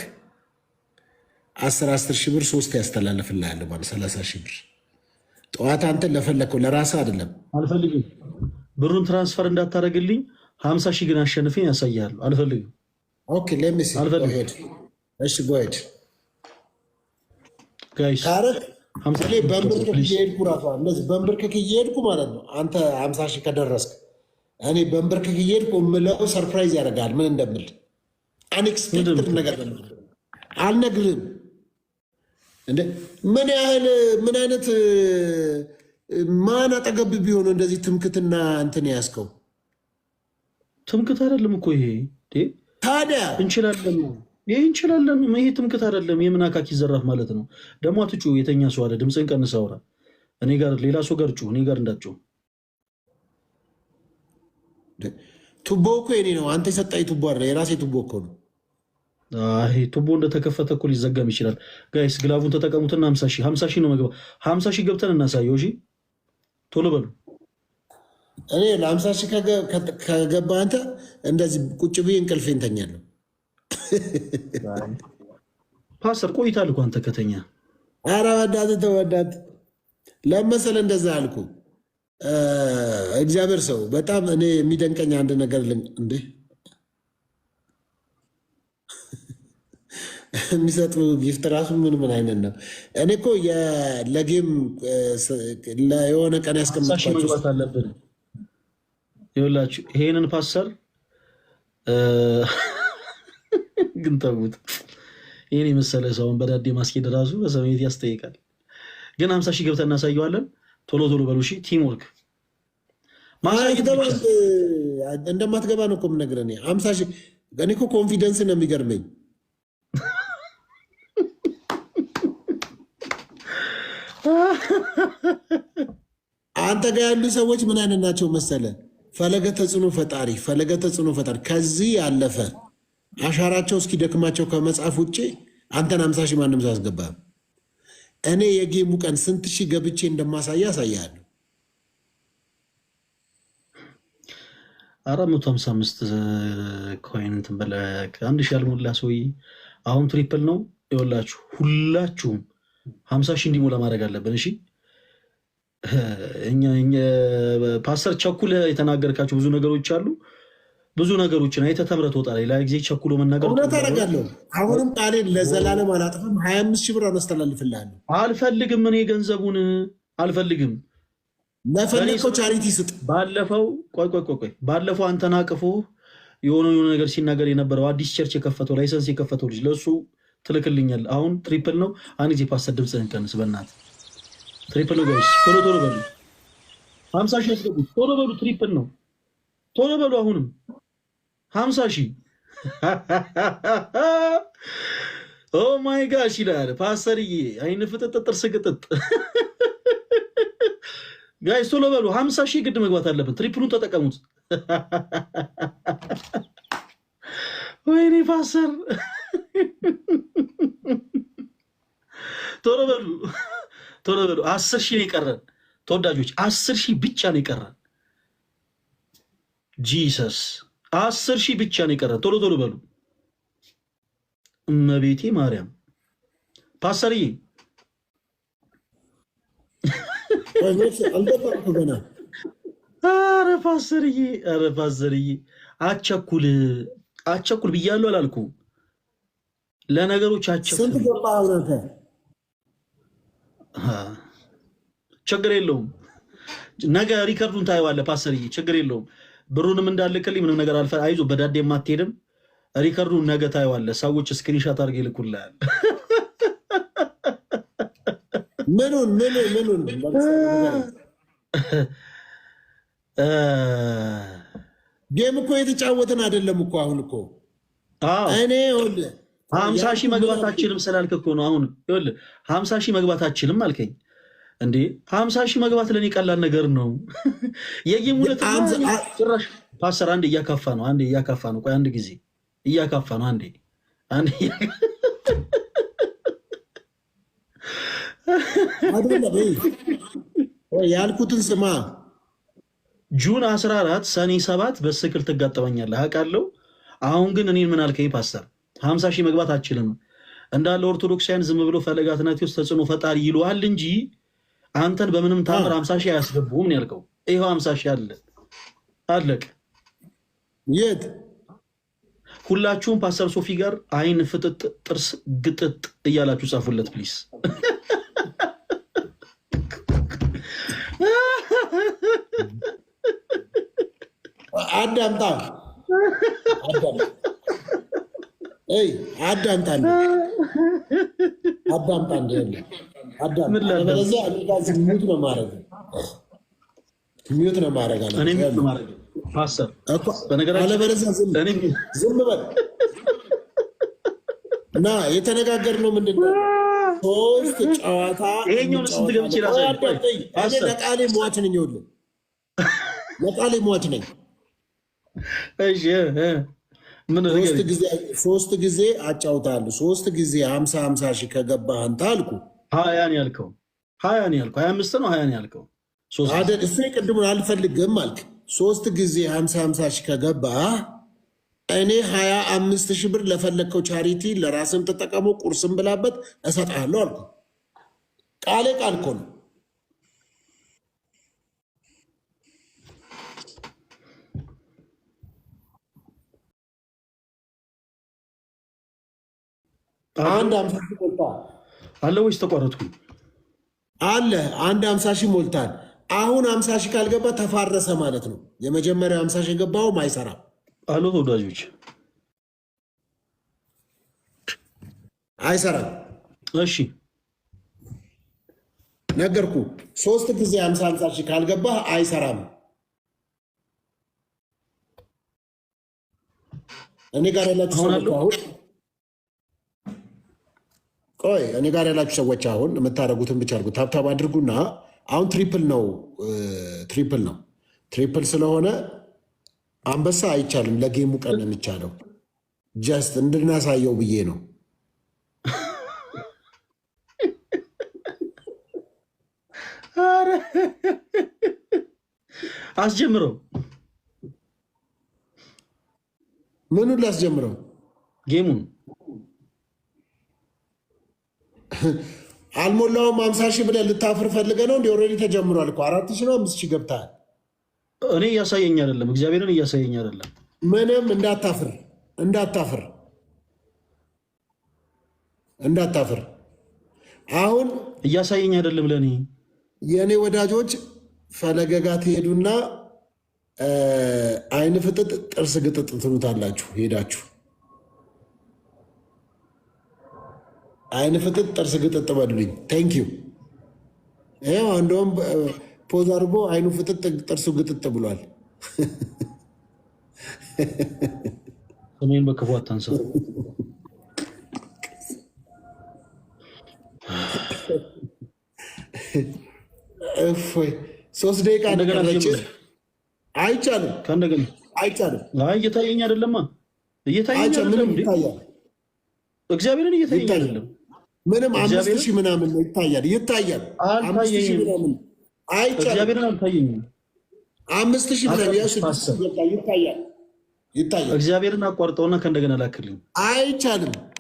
10,000 ብር 3 ያስተላልፍልሃል ማለት 30,000 ብር። ጠዋት አንተ ለፈለከው ለራስህ አይደለም። አልፈልግም። ብሩን ትራንስፈር እንዳታደርግልኝ 50,000 ግን አሸንፈኝ ያሳያሉ። አልፈልግም። ኦኬ ለምሲ እሺ ጎሄድ በንብርክክ እየሄድኩ ማለት ነው። አንተ 50,000 ከደረስክ እኔ በንብርክክ እየሄድኩ የምለው ሰርፕራይዝ ያደርጋል። ምን እንደምል አንኤክስፔክትድ ነገር አልነግርህም። ምን አይነት ማን አጠገብ ቢሆኑ እንደዚህ ትምክትና እንትን ያስከው? ትምክት አይደለም እኮ ይሄ። ታዲያ እንችላለን ይሄ እንችላለን። ይሄ ትምክት አይደለም። የምን አካኪ ዘራፍ ማለት ነው። ደግሞ አትጩ። የተኛ ሰው አለ። ድምፅን ቀንስ አውራ። እኔ ጋር ሌላ ሰው ጋር ጩ። እኔ ጋር እንዳትጩ። ቱቦ እኮ የኔ ነው። አንተ የሰጠኝ ቱቦ አይደለ፣ የራሴ ቱቦ እኮ ነው። ቱቦ እንደተከፈተ እኮ ሊዘጋም ይችላል። ጋይስ ግላቡን ተጠቀሙትና 50,000 ነው መግባ። 50,000 ገብተን እናሳየው። እሺ ቶሎ በሉ። እኔ ለ50,000 ከገባ አንተ እንደዚህ ቁጭ ብዬ እንቅልፌን ተኛለሁ። ፓስተር ቆይታል እኮ አንተ ከተኛ። ኧረ በእናትህ ተወዳት ለመሰለ እንደዛ አልኩ። እግዚአብሔር ሰው በጣም እኔ የሚደንቀኝ አንድ ነገር እንዴ የሚሰጡ ጊፍት ራሱ ምን አይነት ነው? እኔ እኮ ለጌም የሆነ ቀን ያስቀምጥኳቸው መግባት አለብን። ይኸውላችሁ ይሄንን ፓስተር ግን ተውት። ይህን የመሰለ ሰውን በዳዴ ማስኬድ ራሱ በሰሜት ያስጠይቃል። ግን 50,000 ገብተን እናሳየዋለን። ቶሎ ቶሎ በሉ እሺ። ቲም ወርክ እንደማትገባ ነው እኮ የምነግርህ። 50 ሺህ እኔ እኮ ኮንፊደንስ ነው የሚገርመኝ። አንተ ጋር ያሉ ሰዎች ምን አይነት ናቸው መሰለ? ፈለገ ተጽዕኖ ፈጣሪ ከዚህ ያለፈ አሻራቸው እስኪደክማቸው ከመጽሐፍ ውጭ አንተን 50 ሺህ ማንም ሰው አያስገባም። እኔ የጌሙ ቀን ስንት ሺህ ገብቼ እንደማሳያ አሳያለሁ። 455 ኮይን እንትን በለ 1000 ያልሞላ ሰውዬ አሁን ትሪፕል ነው ይወላችሁ። ሁላችሁም 50 ሺህ እንዲሞላ ማድረግ አለብን። እሺ እኛ ፓስተር ቸኩለ የተናገርካቸው ብዙ ነገሮች አሉ። ብዙ ነገሮችን አይተህ ተምረህ ትወጣለህ። ሌላ ጊዜ ቸኩሎ መናገር እውነት አደርጋለሁ። አሁንም ቃሌን ለዘላለም አላጥፍም። 25 ሺህ ብር አስተላልፍልሃለሁ። አልፈልግም፣ እኔ ገንዘቡን አልፈልግም። ለፈለከው ቻሪቲ ስጥ። ባለፈው ቆይ ባለፈው አንተን አቅፎ የሆነ ነገር ሲናገር የነበረው አዲስ ቸርች የከፈተው ላይሰንስ የከፈተው ልጅ ለእሱ ትልክልኛል። አሁን ትሪፕል ነው። አንድ ጊዜ ፓስተር ድምፅህን ቀንስ በእናትህ። ትሪፕል ነው ጋይስ፣ ቶሎ በሉ 50 ሺህ ያስገቡት። ቶሎ በሉ፣ ትሪፕል ነው። ቶሎ በሉ አሁንም 50 ሺህ። ኦ ማይ ጋሽ ይላል ፓስተርዬ። አይን ፍጥጥ ጥርስ ግጥጥ። ጋይስ ቶሎ በሉ 50 ሺህ ግድ መግባት አለብን። ትሪፕሉን ተጠቀሙት። ወይኔ ፓስተር ቶሎ በሉ 10 ሺህ ነው የቀረን ተወዳጆች፣ 10 ሺህ ብቻ ነው የቀረን። ጂሰስ 10 ሺህ ብቻ ነው የቀረን። ቶሎ በሉ እመቤቴ ማርያም። ፓስተርዬ ኧረ ፓስተርዬ አቸኩል ብያለሁ አላልኩ? ለነገሮች አቸኩል። ችግር የለውም። ነገ ሪከርዱን ታየዋለህ ፓስተርዬ፣ ችግር የለውም። ብሩንም እንዳልክልኝ ምንም ነገር አልፈ አይዞ፣ በዳዴ የማትሄድም። ሪከርዱን ነገ ታየዋለህ። ሰዎች ስክሪንሻት አድርገው ይልኩልሃል። ምኑን ጌም እኮ የተጫወትን አይደለም እኮ አሁን እኮ እኔ 50 ሺህ መግባታችንም ስላልክ እኮ ነው። አሁን 50 ሺህ መግባታችንም አልከኝ እንዴ? 50 ሺህ መግባት ለእኔ ቀላል ነገር ነው። የጌም ሁለት ጭራሽ ፓስተር አንድ እያካፋ ነው። ቆይ አንድ ጊዜ እያካፋ ነው። አንዴ ያልኩትን ስማ። ጁን 14 ሰኔ 7 በስክል ትጋጠመኛለህ አውቃለሁ። አሁን ግን እኔን ምን አልከኝ ፓስተር? 50 ሺህ መግባት አችልም እንዳለ ኦርቶዶክሳውያን ዝም ብሎ ፈለገ አትናቴዎስ ተጽዕኖ ፈጣሪ ይሉሃል እንጂ አንተን በምንም ታምር 50 ሺህ አያስገቡም ነው ያልከው። ይኸው 50 ሺህ አለቀ። የት ሁላችሁም ፓስተር ሶፊ ጋር አይን ፍጥጥ ጥርስ ግጥጥ እያላችሁ ጻፉለት ፕሊስ። አዳምጣ ሚዩት ነው ማድረግ ዝም በል እና የተነጋገርነው ምንድን ነው? 3 ጨዋታ ለቃሌ ሟች ነኝ። ይኸውልህ ለቃሌ ሟች ነኝ። 3 ጊዜ አጫውታለሁ። 3 ጊዜ 50 ሺህ ከገባህ አንተ አልኩ 20 ነው ያልከው። 25 ነው 20 ነው ያልከው። እሱ የቅድሙን አልፈልግም አልክ። 3 ጊዜ 50 ሺህ ከገባህ እኔ 25 ሺህ ብር ለፈለግከው ቻሪቲ ለራስም ተጠቀሙ፣ ቁርስም ብላበት እሰጥሃለሁ አልኩ። ቃሌ ቃል እኮ ነው። አንድ 50 ሺህ ሞልታል አለ ወይስ ተቋረጥኩኝ? አለ አንድ 50 ሺህ ሞልታል። አሁን 50 ሺህ ካልገባ ተፋረሰ ማለት ነው። የመጀመሪያው 50 ሺህ ገባውም አይሰራም። አሎ ተወዳጆች አይሰራም። እሺ ነገርኩ። 3 ጊዜ 50 ሺህ ካልገባህ አይሰራም። እኔ ጋር ያላችሁ ሰዎች አሁን ቆይ እኔ ጋር ያላችሁ ሰዎች አሁን የምታደርጉትን ብቻ አድርጉ። ታብታብ አድርጉና አሁን ትሪፕል ነው። ትሪፕል ስለሆነ አንበሳ አይቻልም። ለጌሙ ቀን ነው የሚቻለው። ጀስት እንድናሳየው ብዬ ነው። አስጀምረው። ምኑን ላስጀምረው? ጌሙን አልሞላውም። 50 ሺህ ብለህ ልታፍር ፈልገህ ነው እንዲ? ኦልሬዲ ተጀምሯል እኮ 4 ሺህ ነው 5 ሺህ ገብተሃል። እኔ እያሳየኝ አይደለም፣ እግዚአብሔርን እያሳየኝ አይደለም። ምንም እንዳታፍር። አሁን እያሳየኝ አይደለም። ለእኔ የእኔ ወዳጆች ፈለገጋ ትሄዱና አይን ፍጥጥ ጥርስ ግጥጥ ትሉታላችሁ። ሄዳችሁ አይን ፍጥጥ ጥርስ ግጥጥ በሉልኝ። ቴንኪዩ። ይኸው እንደውም ፖዝ አድርጎ አይኑ ፍጥጥ ጥርሱ ግጥጥ ብሏል። ሰሜን በክፉ አታንሳው። እፎይ 3 ደቂቃ ነገረች። አይቻልም። ከእንደገና አይቻልም። እየታየኝ አይደለማ። እየታየኝ አይደለም። እግዚአብሔርን እየታየኝ አይደለም። ምንም 5 ሺህ ምናምን ይታያል። 5 ሺህ ምናምን አይቻልም። እግዚአብሔርን አልታየኝም። 5 ሺህ ምናምን ይታያል። እግዚአብሔርን አቋርጠውና ከእንደገና ላክልኝ።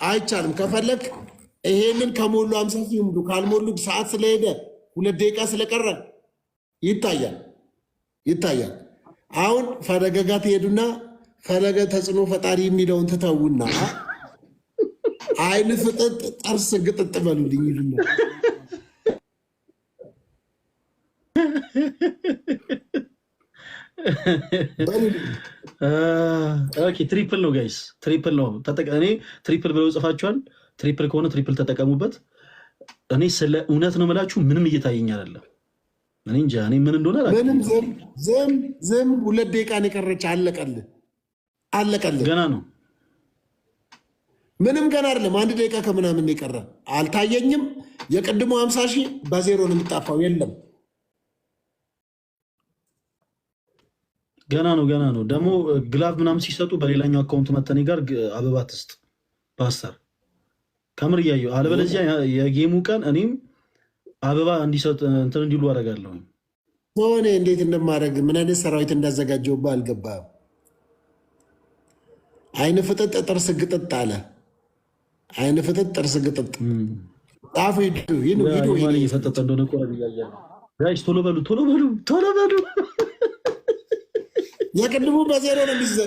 አይቻልም። ከፈለክ ይሄንን ከሞሉ 50 ሺህ ይሙሉ። ካልሞሉ ሰዓት ስለሄደ 2 ደቂቃ ስለቀረ ይታያል። አሁን ፈለገ ጋር ትሄዱና ፈለገ ተጽዕኖ ፈጣሪ የሚለውን ትተውና አይን ፍጥጥ ጥርስ ግጥጥ በሉልኝ ይሉና ትሪፕል ነው ጋይስ፣ ትሪፕል ነው። እኔ ትሪፕል ብለው ጽፋችኋል። ትሪፕል ከሆነ ትሪፕል ተጠቀሙበት። እኔ ስለ እውነት ነው የምላችሁ፣ ምንም እየታየኝ አይደለም። እኔ እንጃ እኔ ምን እንደሆነ ምንም። ዝም 2 ደቂቃ ነው የቀረች። አለቀልህ። ገና ነው። ምንም ገና አይደለም። 1 ደቂቃ ከምናምን የቀረ አልታየኝም። የቅድሞ 50 ሺህ በዜሮ ነው የሚጣፋው። የለም ገና ነው። ደግሞ ግላቭ ምናምን ሲሰጡ በሌላኛው አካውንት መተኔ ጋር አበባ ትስጥ ፓስተር፣ ከምር እያየሁ አለበለዚያ የጌሙ ቀን እኔም አበባ እንዲሰጥ እንትን እንዲሉ አደርጋለሁ። ሆነ እንዴት እንደማደርግ ምን አይነት ሰራዊት እንዳዘጋጀውባ አልገባም። አይን ፍጥጥ ጥርስ ግጥጥ አለ። አይን ፍጥጥ ጥርስ ግጥጥ ጣፉ። ሂዱ እየፈጠጠ እንደሆነ ቆረ እያያለ ጋይስ፣ ቶሎ በሉ። የቅድሙ በዜሮ ነው የሚዘ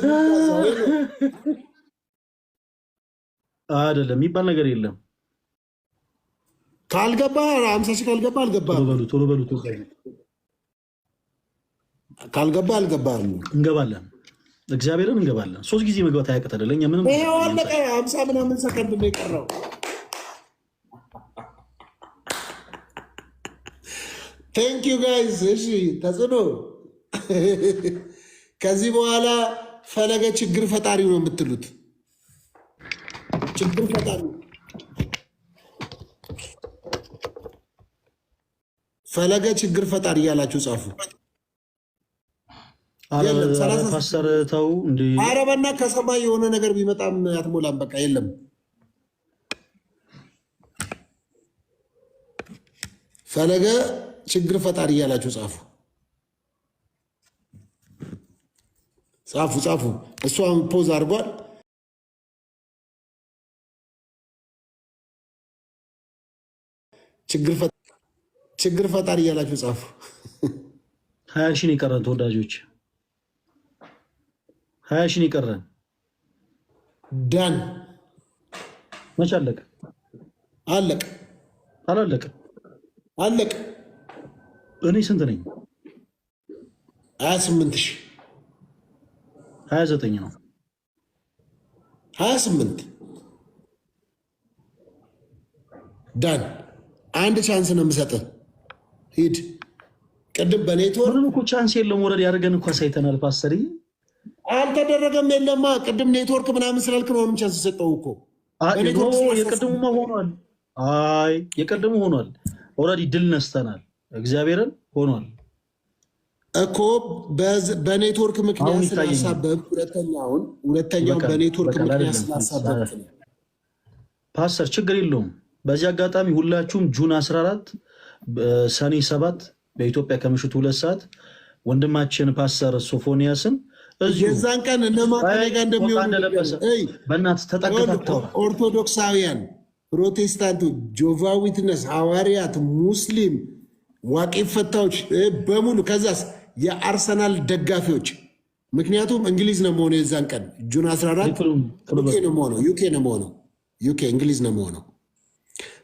አይደለም የሚባል ነገር የለም። ካልገባ 50 ሺህ ካልገባ አልገባም። ቶሎ በሉ። ካልገባ አልገባም። እንገባለን፣ እግዚአብሔርን እንገባለን። 3 ጊዜ መግባት አያቅተን። ለእኛ ምንም ይኸው አለቀ። 50 ምናምን ሰከንድ ነው የቀረው። ቴንክ ዩ ጋይዝ። እሺ ተጽዕኖ ከዚህ በኋላ ፈለገ ችግር ፈጣሪ ነው የምትሉት። ችግር ፈጣሪ ፈለገ ችግር ፈጣሪ እያላችሁ ጻፉ። ፓስተር ተው እንደ አረበና ከሰማይ የሆነ ነገር ቢመጣም አትሞላም። በቃ የለም። ፈለገ ችግር ፈጣሪ እያላችሁ ጻፉ። እሱ አሁን ፖዝ አድርጓል። ችግር ፈጣሪ እያላችሁ ጻፉ። 20 ሺህ የቀረን ተወዳጆች፣ 20 ሺህ የቀረን። ዳን መች አለቀ? አላለቀ። እኔ ስንት ነኝ? 28 ሺህ 29 ነው። 28 ዳን። አንድ ቻንስ ነው የምሰጥህ። ሂድ። ቅድም በኔትወርክ ምንም እኮ ቻንስ የለውም። ወረድ ያደርገን እኮ ሳይተናል ፓስተር። አልተደረገም። የለማ ቅድም ኔትወርክ ምናምን ስላልክ ነው ቻንስ ሰጠው እኮ የቅድሙ ሆኗል። አይ የቅድሙ ሆኗል። ኦልሬዲ ድል ነስተናል። እግዚአብሔርን ሆኗል እኮ በኔትወርክ ምክንያት ስላሳበብ ሁለተኛውን በኔትወርክ ምክንያት ስላሳበብ ፓስተር ችግር የለውም። በዚህ አጋጣሚ ሁላችሁም ጁን 14 ሰኔ 7 በኢትዮጵያ ከምሽቱ 2 ሰዓት ወንድማችን ፓስተር ሶፎንያስን የዛን ቀን እነማን ጋር እንደሚሆኑ በእናትህ ተጠቅተው ኦርቶዶክሳውያን፣ ፕሮቴስታንቱ፣ ጆቫ ዊትነስ፣ ሐዋርያት፣ ሙስሊም፣ ዋቂ ፈታዎች በሙሉ ከዛስ የአርሰናል ደጋፊዎች። ምክንያቱም እንግሊዝ ነው መሆነው የዛን ቀን ጁን 14 ዩኬ ነው መሆነው ዩኬ እንግሊዝ ነው መሆነው።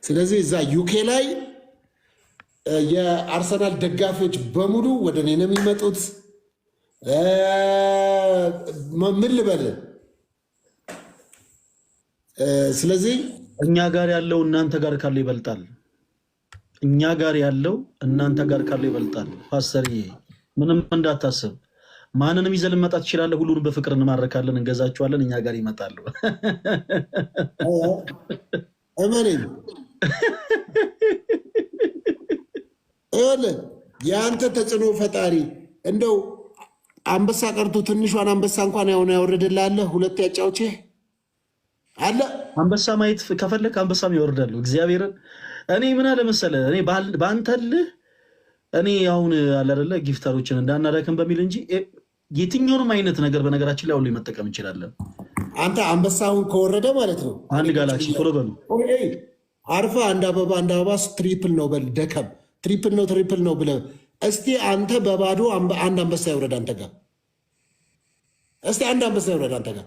ስለዚህ እዛ ዩኬ ላይ የአርሰናል ደጋፊዎች በሙሉ ወደ እኔ ነው የሚመጡት። ምን ልበል? ስለዚህ እኛ ጋር ያለው እናንተ ጋር ካለ ይበልጣል። እኛ ጋር ያለው እናንተ ጋር ካለ ይበልጣል። ፓስተርዬ ምንም እንዳታስብ። ማንንም ይዘህ ልመጣ ትችላለህ። ሁሉንም በፍቅር እንማረካለን፣ እንገዛቸዋለን። እኛ ጋር ይመጣሉ። እመኔም የአንተ ተጽዕኖ ፈጣሪ እንደው አንበሳ ቀርቶ ትንሿን አንበሳ እንኳን ያሆነ ያወረድልህ። ሁለት ያጫውቼ አለ አንበሳ ማየት ከፈለክ አንበሳም ያወርዳሉ። እግዚአብሔርን እኔ ምን አለ መሰለህ እኔ ባንተልህ እኔ አሁን አላደለ ጊፍተሮችን እንዳናረክም በሚል እንጂ የትኛውንም አይነት ነገር በነገራችን ላይ ሁሉ መጠቀም እንችላለን። አንተ አንበሳውን ከወረደ ማለት ነው አንድ ጋላክሲ ቶሎ በሉ አርፈ አንድ አበባ ትሪፕል ነው በል ደከም ትሪፕል ነው ብለህ እስቲ አንተ በባዶ አንድ አንበሳ ይውረድ አንተ ጋር። እስቲ አንድ አንበሳ ይውረድ አንተ ጋር።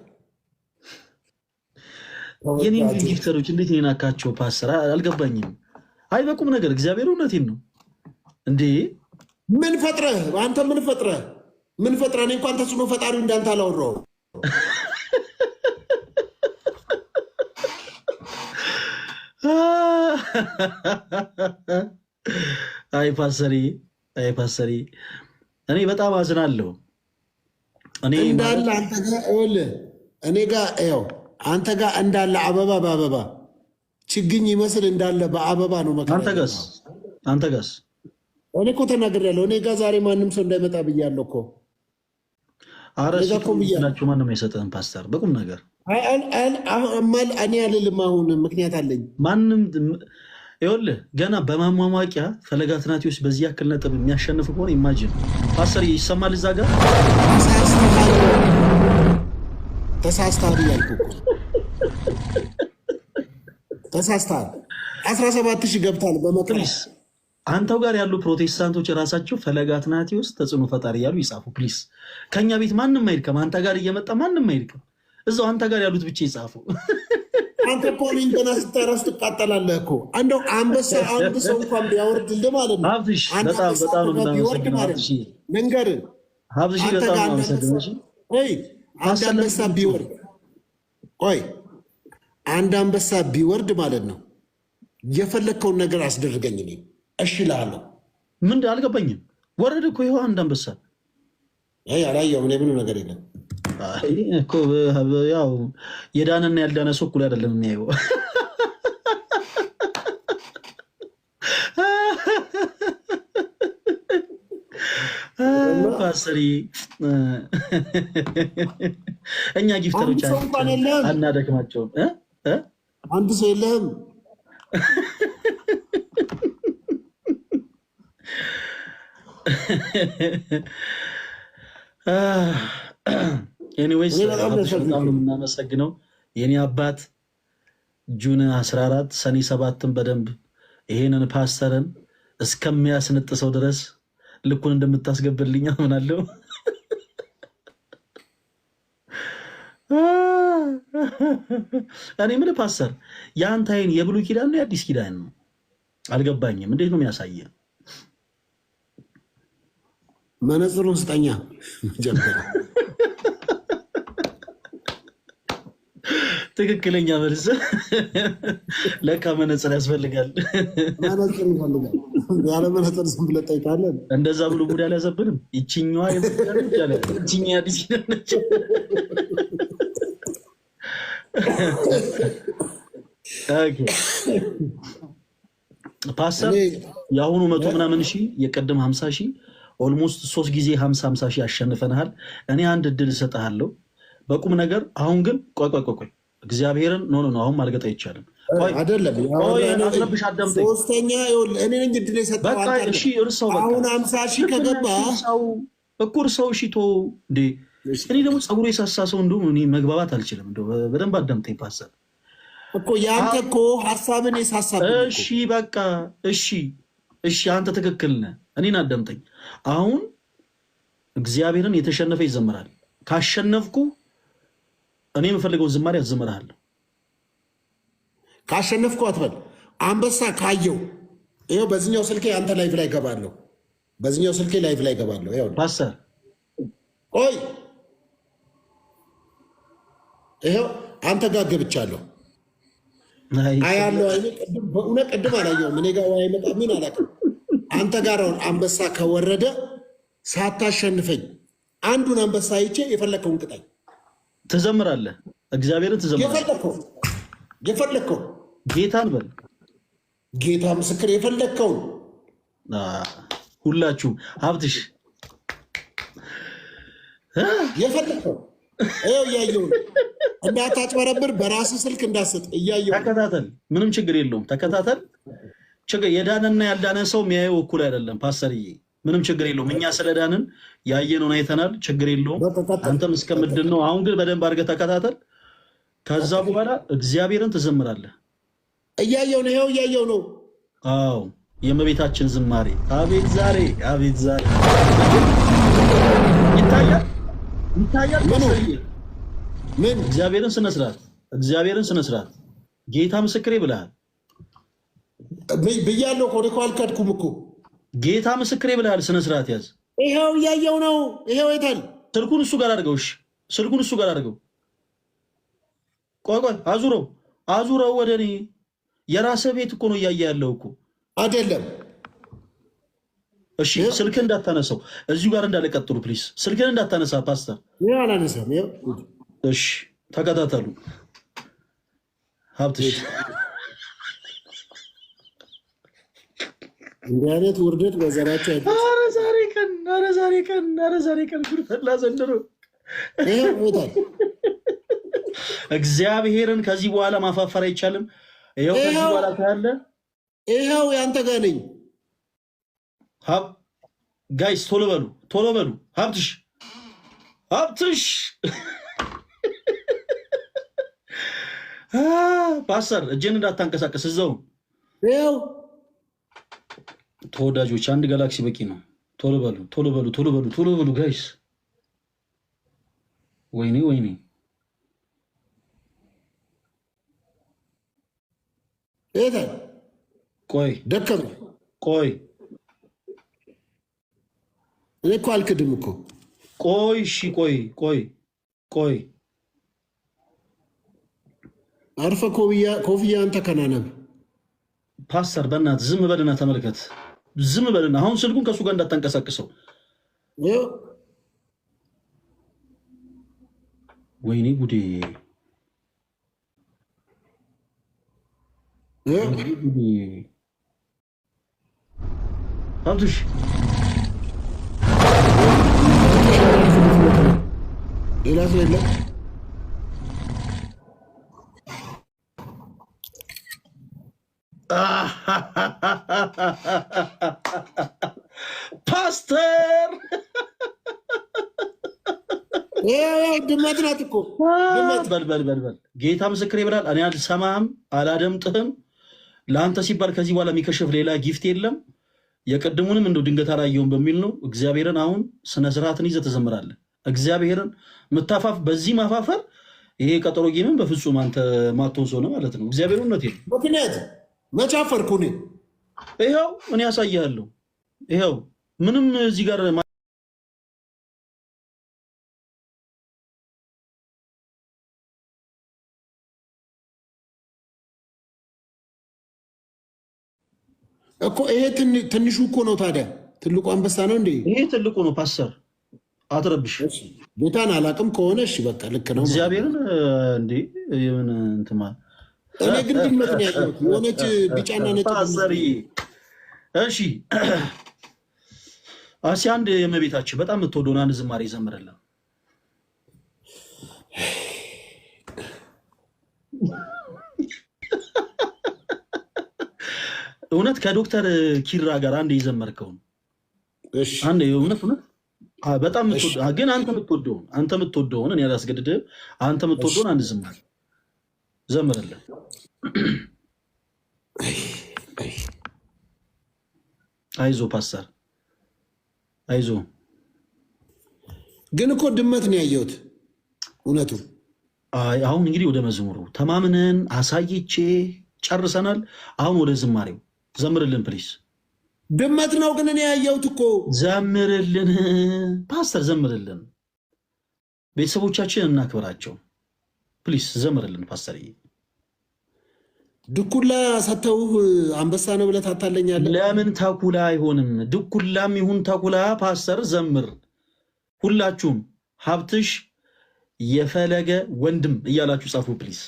የኔ ጊፍተሮች እንዴት ናካቸው? ፓስተር አልገባኝም። አይ በቁም ነገር እግዚአብሔር እውነቴን ነው እንዴ። ምን ፈጥረህ አንተ ምን ፈጥረህ እኔ እንኳን ተጽዕኖ ፈጣሪው እንዳንተ አላወራሁም። አይ ፓስተሪ እኔ በጣም አዝናለሁ። እንዳለ አንተ ጋር እኔ ጋር ያው አንተ ጋር እንዳለ አበባ በአበባ ችግኝ ይመስል እንዳለ በአበባ ነው መከራ። አንተ ጋስ እኔ እኮ ተናግሬያለሁ። እኔ ጋር ዛሬ ማንም ሰው እንዳይመጣ ብያለሁ እኮ። አረስላችሁ ማንም አይሰጥህም ፓስተር በቁም ነገር እኔ አልልም። አሁን ምክንያት አለኝ። ማንም ይኸውልህ ገና በማሟሟቂያ ፈለገ አትናቴዎስ በዚህ ያክል ነጥብ የሚያሸንፍ ከሆነ ኢማጂን ፓስተር ይሰማል። እዛ ጋር ተሳስተሃል እያልኩህ እኮ ተሳስተሃል። 17,000 ገብታል በመቅረስ አንተው ጋር ያሉ ፕሮቴስታንቶች የራሳቸው ፈለገ አትናቴዎስ ተጽዕኖ ፈጣሪ እያሉ ይጻፉ ፕሊስ። ከኛ ቤት ማንም አይልከም። አንተ ጋር እየመጣ ማንም አይልከም። እዛው አንተ ጋር ያሉት ብቻ ይጻፉ። አንተ እኮ እኔን ገና ስታረስ ትቃጠላለህ እኮ። እንደው አንበሳ አንድ ሰው እንኳን ቢያወርድልህ ማለት ነው። በጣም ቢወርድ ማለት ነው ልንገርህ፣ አንድ አንበሳ ቢወርድ ማለት ነው የፈለግከውን ነገር አስደርገኝ እኔ እሺ እልሃለሁ። ምን አልገባኝም። ወረድ እኮ ይኸው አንድ አንበሳ አላየሁም። እኔ ምኑ ነገር የለም። ያው የዳነና ያልዳነ ሰው እኩል አይደለም የሚያየው። ፓስተሪ እኛ ጊፍተሮች አናደክማቸውም። አንድ ሰው የለህም። ኤኒዌይስ በጣም ነው የምናመሰግነው የኔ አባት። ጁን 14 ሰኔ 7ን በደንብ ይሄንን ፓስተርን እስከሚያስነጥሰው ድረስ ልኩን እንደምታስገብልኝ አምናለሁ። እኔ ምን ፓስተር የአንተ አይን የብሉይ ኪዳን ነው የአዲስ ኪዳን ነው? አልገባኝም። እንዴት ነው የሚያሳየ? መነጽሩን ስጠኛ ጀምር ትክክለኛ መልስ። ለካ መነጽር ያስፈልጋል። መነጽር ይፈልጋል። ያለ መነጽር ዝም ብለህ ጠይቃለህ። እንደዛ ብሎ ሙድ አልያዘብንም። ይችኛዋ የምትያለች ያለ ይችኛ አዲስ ነች። ፓስተር የአሁኑ 100 ምናምን ሺህ የቀደም 50 ሺህ ኦልሞስት 3 ጊዜ 50 ሺህ አሸንፈንሃል። እኔ አንድ እድል እሰጥሃለሁ በቁም ነገር። አሁን ግን ቆይ እግዚአብሔርን ኖ አሁን ማልገጥ አይቻልም። አይደለም አስረብሽ አዳምጠኝ። ሶስተኛ እኔ ነኝ እድል የሰጠው። በቃ እሺ እርሰው። በቃ አሁን 50 ሺህ ከገባ እኮ እርሰው። እሺ ቶ እንዴ እኔ ደግሞ ፀጉሩ የሳሳ ሰው እንደውም እኔ መግባባት አልችልም። እንደው በደንብ አዳምጠኝ ፓስተር እኮ ያንተ እኮ ሐሳብን የሳሳብህ። እሺ በቃ እሺ አንተ ትክክል ነህ። እኔን አዳምጠኝ። አሁን እግዚአብሔርን የተሸነፈ ይዘምራል። ካሸነፍኩ እኔ የምፈልገውን ዝማሬ አዘምርሃለሁ። ካሸነፍኩ አትበል። አንበሳ ካየው ይኸው በዚህኛው ስልኬ አንተ ላይቭ ላይ ገባለሁ። በዚህኛው ስልኬ ላይቭ ላይ ገባለሁ። ይኸው ፓስተር ቆይ ይኸው አንተ ጋር ገብቻለሁ። አያለው አይኔ በእውነት ቅድም አላየሁም። እኔ ጋር ዋይ መጣ ምን አላውቅም። አንተ ጋር አሁን አንበሳ ከወረደ ሳታሸንፈኝ አንዱን አንበሳ አይቼ የፈለከውን ቅጣኝ። ትዘምራለህ። እግዚአብሔርን ትዘምራለህ። የፈለከው ጌታን በል። ጌታ ምስክር የፈለከውን ሁላችሁ ሀብትሽ የፈለከው ይኸው እያየሁ እንዳታጭበረብር፣ በራስህ ስልክ እንዳትሰጥ እያየሁ ተከታተል። ምንም ችግር የለውም። ተከታተል። የዳነና ያልዳነ ሰው የሚያየው እኩል አይደለም ፓስተርዬ። ምንም ችግር የለውም። እኛ ስለዳንን ያየነውን አይተናል። ችግር የለውም። አንተም እስከምድን ነው። አሁን ግን በደንብ አድርገህ ተከታተል። ከዛ በኋላ እግዚአብሔርን ትዘምራለህ። እያየው ነው። ይኸው እያየው ነው። አዎ የእመቤታችን ዝማሬ አቤት ዛሬ አቤት ዛሬ ይታያል። ምን እግዚአብሔርን ስነስርዓት ጌታ ምስክሬ ብለሃል ብያለሁ እኮ አልካድኩም እኮ ጌታ ምስክሬ ብለሃል። ስነስርዓት ያዝ። ይኸው እያየው ነው። ይኸው አይታል። ስልኩን እሱ ጋር አድርገው። እሺ ስልኩን እሱ ጋር አድርገው። ቆይ አዙረው ወደ እኔ። የራስህ ቤት እኮ ነው እያየ ያለው እኮ አይደለም። እሺ ስልክህን እንዳታነሳው። እዚሁ ጋር እንዳለ ቀጥሉ ፕሊስ። ስልክህን እንዳታነሳ ፓስተር። አላነሳም። እሺ ተከታተሉ። ሀብትሽ እንዲህ አይነት ውርደት በዘራቸው ያለ ዛሬ ቀን ጉርፈላ ዘንድሮ እግዚአብሔርን ከዚህ በኋላ ማፋፈር አይቻልም። ይኸው ከዚህ በኋላ ካለ ይኸው ያንተ ጋር ነኝ። ጋይስ ቶሎ በሉ። ሀብትሽ ፓስተር እጄን እንዳታንቀሳቀስ እዛው። ይኸው ተወዳጆች አንድ ጋላክሲ በቂ ነው። ቶሎ በሉ ጋይስ። ወይኔ ቆይ እኔ እኮ አልክድም እኮ። ቆይ እሺ ቆይ አርፈህ ኮፍያህን ተከናነብ። ፓስተር በእናትህ ዝም በልና ተመልከት። ዝም በልና አሁን ስልኩን ከእሱ ጋር እንዳታንቀሳቅሰው። ወይኔ ጉዴ! ሀብትሽ ሌላ ሰው የለም። ፓስተር ድመት ናት እኮ በል ጌታ ምስክሬ ብላል። እኔ አልሰማህም፣ አላደምጥህም። ለአንተ ሲባል ከዚህ በኋላ የሚከሸፍ ሌላ ጊፍት የለም። የቅድሙንም እንደው ድንገት አላየውም በሚል ነው። እግዚአብሔርን አሁን ስነስርዓትን ይዘህ ትዘምራለህ። እግዚአብሔርን ምታፋፍ በዚህ ማፋፈር ይሄ ቀጠሮ ጌምን በፍጹም አንተ ማትሆን ሰው ነው ማለት ነው። እግዚአብሔር እውነት ምክንያት መቻፈርኩ ይኸው እኔ ያሳያለሁ። ይኸው ምንም እዚህ ጋር እኮ ይሄ ትንሹ እኮ ነው። ታዲያ ትልቁ አንበሳ ነው እንዴ? ይሄ ትልቁ ነው። ፓስተር አትረብሽ። ቦታን አላቅም ከሆነ እሺ በቃ ልክ ነው። እግዚአብሔርን እንዴ ምን እንትማ እኔ ግን ድመት ነው ያየሁት የሆነች ቢጫና ነጭ ፓስተር። እሺ አንድ የእመቤታችን በጣም የምትወደውን አንድ ዝማሬ ይዘምርልን። እውነት ከዶክተር ኪራ ጋር አንድ የዘመርከውን አንድ እውነት በጣም ግን አንተ የምትወደውን እኔ አላስገድድህም። አንተ የምትወደውን አንድ ዝማሬ ዘምርልን። አይዞ ፓስተር አይዞ። ግን እኮ ድመት ነው ያየሁት እውነቱ። አሁን እንግዲህ ወደ መዝሙሩ ተማምነን አሳይቼ ጨርሰናል። አሁን ወደ ዝማሬው ዘምርልን ፕሊስ። ድመት ነው ግን እኔ ያየሁት እኮ። ዘምርልን ፓስተር ዘምርልን። ቤተሰቦቻችን እናክብራቸው ፕሊስ። ዘምርልን ፓስተር። ድኩላ ሰተውህ አንበሳ ነው ብለህ ታታለኛለህ። ለምን ተኩላ አይሆንም? ድኩላም ይሁን ተኩላ ፓስተር ዘምር። ሁላችሁም ሀብትሽ የፈለገ ወንድም እያላችሁ ጻፉ ፕሊስ።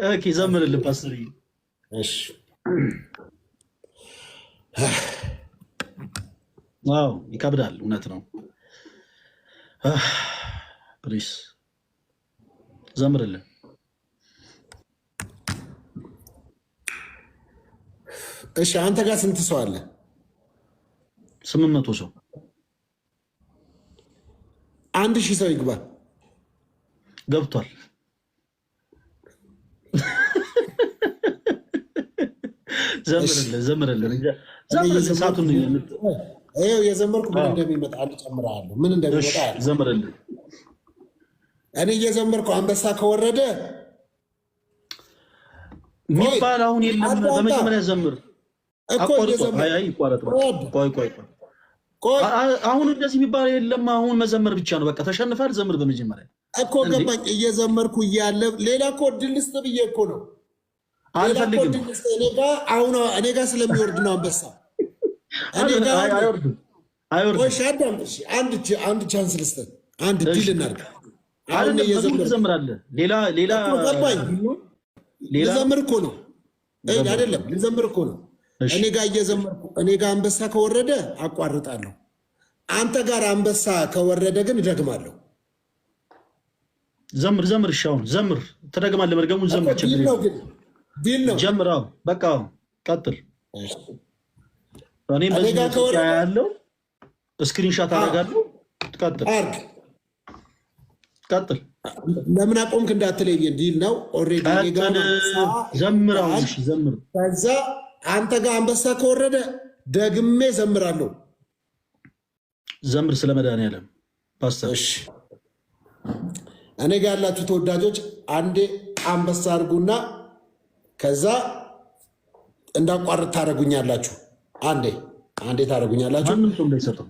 ኦኬ ዘምርልን ፓስተር። እሺ ዋው ይከብዳል፣ እውነት ነው። ፕሊስ ዘምርልን። እሺ አንተ ጋር ስንት ሰው አለ? 800 ሰው። 1000 ሰው ይግባ። ገብቷል። ዘምርልን። ሰዓቱን የዘመርኩ ምን እንደሚመጣ አልጨምርሃለሁ። ምን እንደሚመጣ ዘምርልን። እኔ እየዘመርኩ አንበሳ ከወረደ ሚባል አሁን የለም። በመጀመሪያ ዘምር። አሁን እንደዚህ የሚባል የለም። አሁን መዘመር ብቻ ነው። በቃ ተሸንፋል። ዘምር በመጀመሪያ እኮ ገባኝ። እየዘመርኩ እያለ ሌላ እኮ ድል ስጥ ብዬ እኮ ነው። አልፈልግም። እኔ ጋር ስለሚወርድ ነው አንበሳ። አንድ ቻንስ ልስጥህ፣ አንድ ድል እናድርግ። ትዘምራለህ። ልዘምር እኮ ነው አይደለም? ልዘምር እኮ ነው። እኔ ጋር እየዘመርኩ እኔ ጋር አንበሳ ከወረደ አቋርጣለሁ። አንተ ጋር አንበሳ ከወረደ ግን እደግማለሁ። ዘምር። እሺ አሁን ዘምር። ትደግማለህ። መድገሙን ዘምር። ዲል ነው። ጀምር። በቃ ቀጥል። እኔም በዚህ ያለው ስክሪንሻት አደርጋለሁ። ቀጥል። ለምን አቆምክ እንዳትለኝ። ዲል ነው። ኦልሬዲ ዘምር። ከዛ አንተ ጋር አንበሳ ከወረደ ደግሜ ዘምራለሁ። ዘምር። ስለ መድኃኒዓለም ፓስተር። እኔ ጋር ያላችሁ ተወዳጆች አንዴ አንበሳ አድርጉና ከዛ እንዳቋርጥ ታደርጉኛላችሁ። አንዴ ታደርጉኛላችሁ። ማንም ሰው እንዳይሰጠው።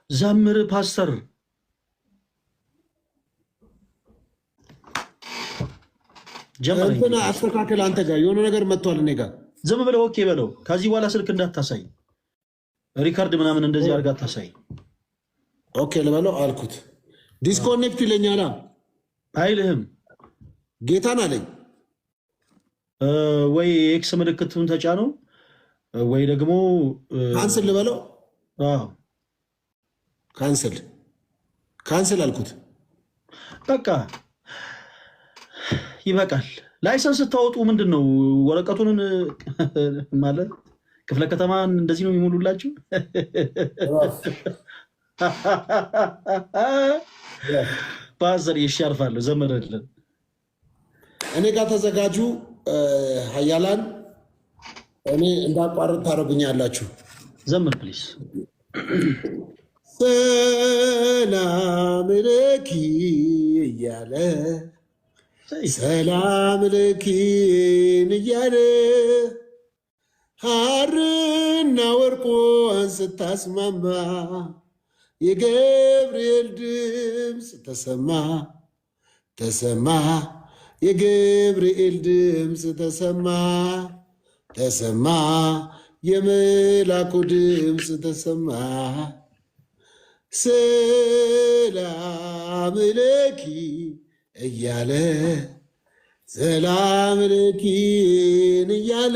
ዘምር ፓስተር። እንትና አስተካክል። አንተ ጋር የሆነ ነገር መጥቷል። እኔ ጋር ዝም ብለው ኦኬ በለው። ከዚህ በኋላ ስልክ እንዳታሳይ፣ ሪካርድ ምናምን እንደዚህ አድርጋ አታሳይ። ኦኬ ልበለው አልኩት። ዲስኮኔክት ይለኛል። አይልህም። ጌታን አለኝ። ወይ ኤክስ ምልክቱን ተጫነው ወይ ደግሞ ካንስል ልበለው። ካንስል አልኩት። በቃ ይበቃል። ላይሰንስ ስታወጡ ምንድን ነው ወረቀቱን ማለት ክፍለ ከተማን እንደዚህ ነው የሚሞሉላችሁ። ፓስተር ይሻርፋሉ። ዘመረልን። እኔ ጋር ተዘጋጁ ሀያላን። እኔ እንዳቋርጥ ታደርጉኛላችሁ። ዘምር ፕሊስ። ሰላም ለኪ እያለ ሰላም ለኪን እያለ ሐርና ወርቆን ስታስማማ የገብርኤል ድምፅ ተሰማ ተሰማ የገብርኤል ድምፅ ተሰማ ተሰማ የመላኩ ድምፅ ተሰማ ሰላም ለኪ እያለ ሰላም ለኪን እያለ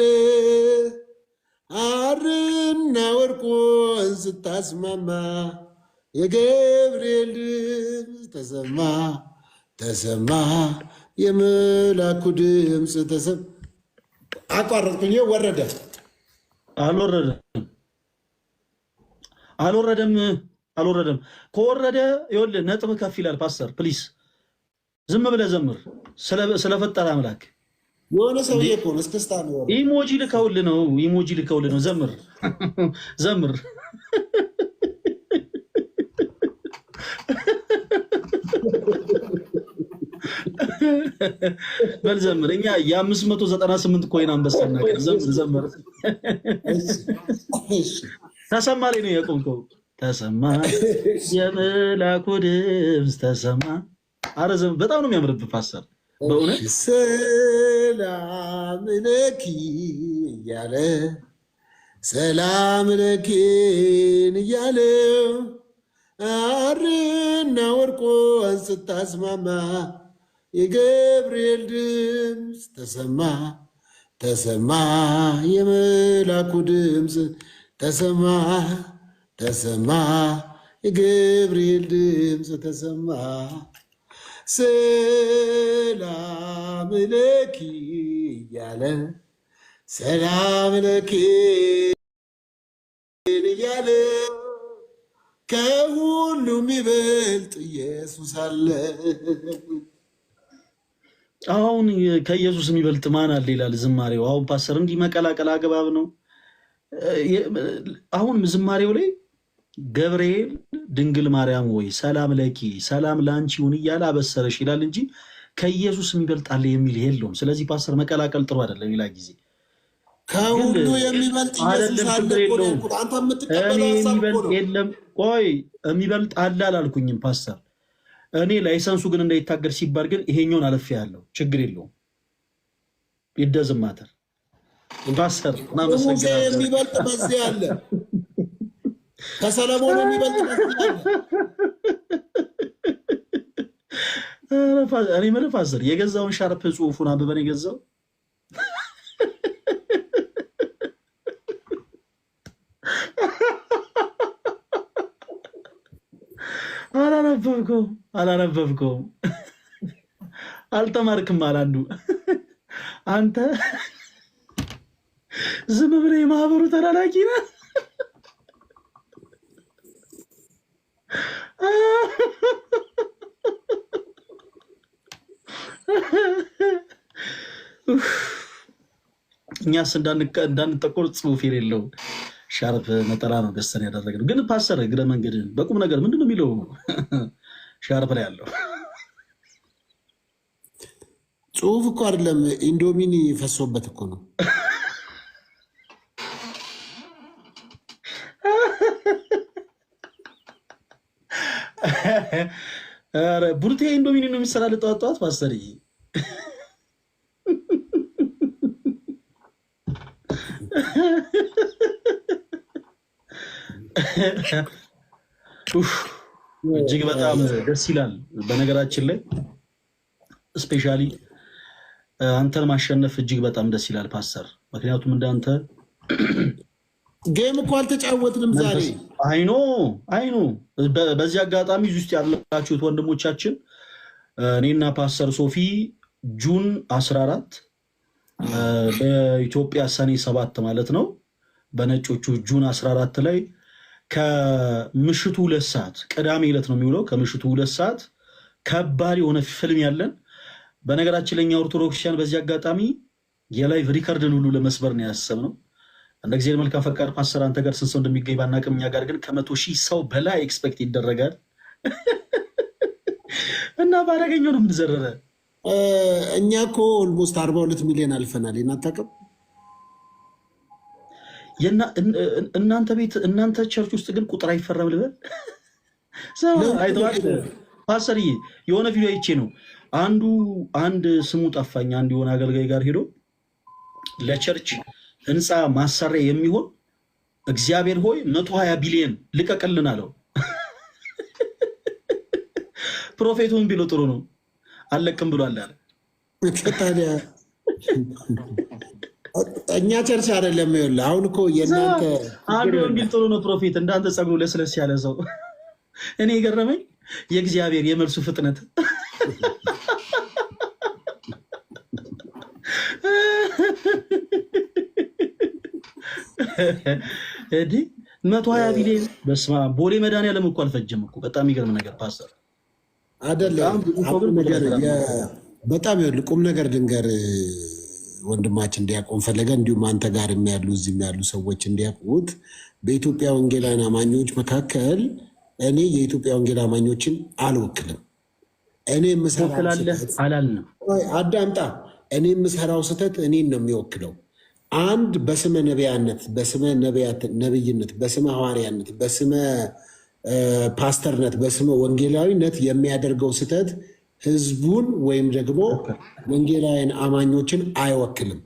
ሐርና ወርቆን ስታስማማ የገብርኤል ድምፅ ተሰማ ተሰማ የመላኩ ድምፅ ተሰማ። አቋረጥኩኝ። ወረደ አልወረደም። ከወረደ ይኸውልህ ነጥብ ከፍ ይላል። ፓስተር ፕሊስ ዝም ብለህ ዘምር ስለፈጠረ አምላክ። የሆነ ሰውዬ እኮ ነው እስክስታ ነው። ኢሞጂ ልከውልህ ነው። ዘምር ዘምር በል ዘምር። እኛ የ598 ኮይን አንበሳ ነገር ዘምር። ተሰማ ላይ ነው የቆምከው። ተሰማ የመላኩ ድምፅ ተሰማ። አረ ዘምር። በጣም ነው የሚያምርብህ ፓስተር በእውነት። ሰላም ለኪ እያለ ሰላም ለኪን እያለ ሐርና ወርቆን ስታስማማ የገብርኤል ድምፅ ተሰማ ተሰማ የመላኩ ድምፅ ተሰማ ተሰማ የገብርኤል ድምፅ ተሰማ ሰላም ለኪ እያለ ሰላም ለኪ እያለ ከሁሉም ይበልጥ ኢየሱስ አለ። አሁን ከኢየሱስ የሚበልጥ ማን አለ ይላል ዝማሬው። አሁን ፓስተር እንዲህ መቀላቀል አግባብ ነው? አሁን ዝማሬው ላይ ገብርኤል ድንግል ማርያም ወይ ሰላም ለኪ ሰላም ለአንቺ ይሁን እያለ አበሰረሽ ይላል እንጂ ከኢየሱስ የሚበልጥ አለ የሚል የለውም። ስለዚህ ፓስተር መቀላቀል ጥሩ አይደለም። ሌላ ጊዜ ከሁሉ የሚበልጥ ኢየሱስ አለ። አንተ የምትቀበለው ሀሳብ የለም። ቆይ የሚበልጥ አለ አላልኩኝም ፓስተር። እኔ ላይሰንሱ ግን እንዳይታገድ ሲባል ግን ይሄኛውን አለፍ ያለው ችግር የለውም። ይደዝማተር ፓስተር የሚበልጥ በዚህ አለ። ከሰለሞን የሚበልጥ በዚህ አለ። እኔ የምልህ ፓስተር የገዛውን ሻርፕ ጽሑፉን አንብበን የገዛው አላነበብከውም፣ አልተማርክም አላንዱ። አንተ ዝም ብለህ የማህበሩ ተላላኪ ነህ። እኛስ እንዳንጠቆር ጽሑፍ የሌለው ሻርፕ ነጠላ ነው ገዝተን ያደረግነው። ግን ፓስተር እግረ መንገድ በቁም ነገር ምንድን ነው የሚለው ሻርፕ ላይ ያለው ጽሑፍ እኮ አይደለም፣ ኢንዶሚኒ ፈሶበት እኮ ነው። ቡርቴ ኢንዶሚኒ ነው የሚሰራል ጠዋት ጠዋት ፓስተር እጅግ በጣም ደስ ይላል። በነገራችን ላይ ስፔሻሊ አንተን ማሸነፍ እጅግ በጣም ደስ ይላል ፓስተር። ምክንያቱም እንዳንተ ጌም እኮ አልተጫወትንም ዛሬ። አይኖ በዚህ አጋጣሚ ውስጥ ያላችሁት ወንድሞቻችን እኔና ፓስተር ሶፊ ጁን 14 በኢትዮጵያ ሰኔ 7 ማለት ነው፣ በነጮቹ ጁን 14 ላይ ከምሽቱ 2 ሰዓት ቅዳሜ ዕለት ነው የሚውለው። ከምሽቱ 2 ሰዓት ከባድ የሆነ ፊልም ያለን። በነገራችን ለኛ ኦርቶዶክሲያን በዚህ አጋጣሚ የላይቭ ሪከርድን ሁሉ ለመስበር ነው ያሰብነው። እንደ ጊዜ መልካም ፈቃድ ፓስተር አንተ ጋር ስንት ሰው እንደሚገኝ ባናቅም እኛ ጋር ግን ከ100,000 ሰው በላይ ኤክስፔክት ይደረጋል እና ባላገኘው ነው የምንዘረረ። እኛ እኮ ኦልሞስት 42 ሚሊዮን አልፈናል። ይናታቅም እናንተ ቤት እናንተ ቸርች ውስጥ ግን ቁጥር አይፈራም ልበል። አይተዋል ፓስተርዬ፣ የሆነ ቪዲዮ አይቼ ነው አንድ ስሙ ጠፋኝ፣ አንድ የሆነ አገልጋይ ጋር ሄዶ ለቸርች ህንፃ ማሰሪያ የሚሆን እግዚአብሔር ሆይ 120 ቢሊዮን ልቀቅልን አለው። ፕሮፌቱን ቢሎ ጥሩ ነው አለቅም ብሎ አለ። ታዲያ እኛ ቸርች አይደለም። ይኸውልህ አሁን እኮ የእናንተ አንዱ ወንጌል ጥሩ ነው ፕሮፌት፣ እንዳንተ ጸጉሩ ለስለስ ያለ ሰው። እኔ የገረመኝ የእግዚአብሔር የመልሱ ፍጥነት። እንዲህ 120 ቢሊዮን በስመ አብ። ቦሌ መድኃኒዓለም እኮ አልፈጀም እኮ። በጣም የሚገርም ነገር ፓስተር አይደለም። በጣም ይኸውልህ ቁም ነገር ድንገር ወንድማችን እንዲያቆም ፈለገ። እንዲሁም አንተ ጋር የሚያሉ እዚህም ያሉ ሰዎች እንዲያውቁት በኢትዮጵያ ወንጌላውያን አማኞች መካከል እኔ የኢትዮጵያ ወንጌል አማኞችን አልወክልም። እኔ አዳምጣ፣ እኔ የምሰራው ስህተት እኔን ነው የሚወክለው። አንድ በስመ ነቢያነት፣ በስመ ነብይነት፣ በስመ ሐዋርያነት፣ በስመ ፓስተርነት፣ በስመ ወንጌላዊነት የሚያደርገው ስህተት ህዝቡን ወይም ደግሞ ወንጌላውያን አማኞችን አይወክልም።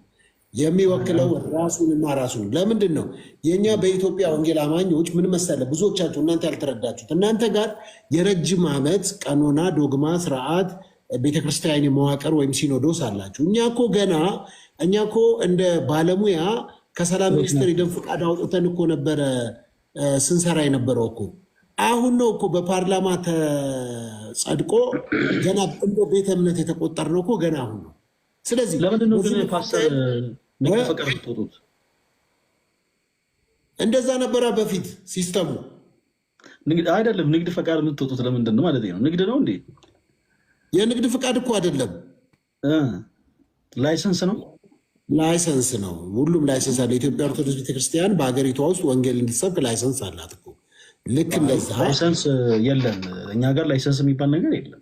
የሚወክለው ራሱንና ራሱን። ለምንድን ነው የእኛ በኢትዮጵያ ወንጌል አማኞች ምን መሰለ፣ ብዙዎቻችሁ እናንተ ያልተረዳችሁት፣ እናንተ ጋር የረጅም ዓመት ቀኖና፣ ዶግማ፣ ስርዓት ቤተክርስቲያን መዋቅር ወይም ሲኖዶስ አላችሁ። እኛ እኮ እንደ ባለሙያ ከሰላም ሚኒስቴር የደም ፈቃድ አውጥተን እኮ ነበረ ስንሰራ የነበረው እኮ። አሁን ነው እኮ በፓርላማ ተጸድቆ ገና እንደ ቤተ እምነት የተቆጠርነው እኮ ገና አሁን ነው። ስለዚህ ለምንድን ነው ግን ፓስተር ንግድ ፈቃድ የምትወጡት? እንደዛ ነበረ በፊት ሲስተሙ። አይደለም ንግድ ፈቃድ የምትወጡት ለምንድን ነው ማለት ነው? ንግድ ነው እንዴ? የንግድ ፈቃድ እኮ አይደለም፣ ላይሰንስ ነው። ላይሰንስ ነው። ሁሉም ላይሰንስ አለ። ኢትዮጵያ ኦርቶዶክስ ቤተክርስቲያን በሀገሪቷ ውስጥ ወንጌል እንድትሰብክ ላይሰንስ አላት እኮ። ልክ እንደዛ ላይሰንስ የለም እኛ ጋር ላይሰንስ የሚባል ነገር የለም።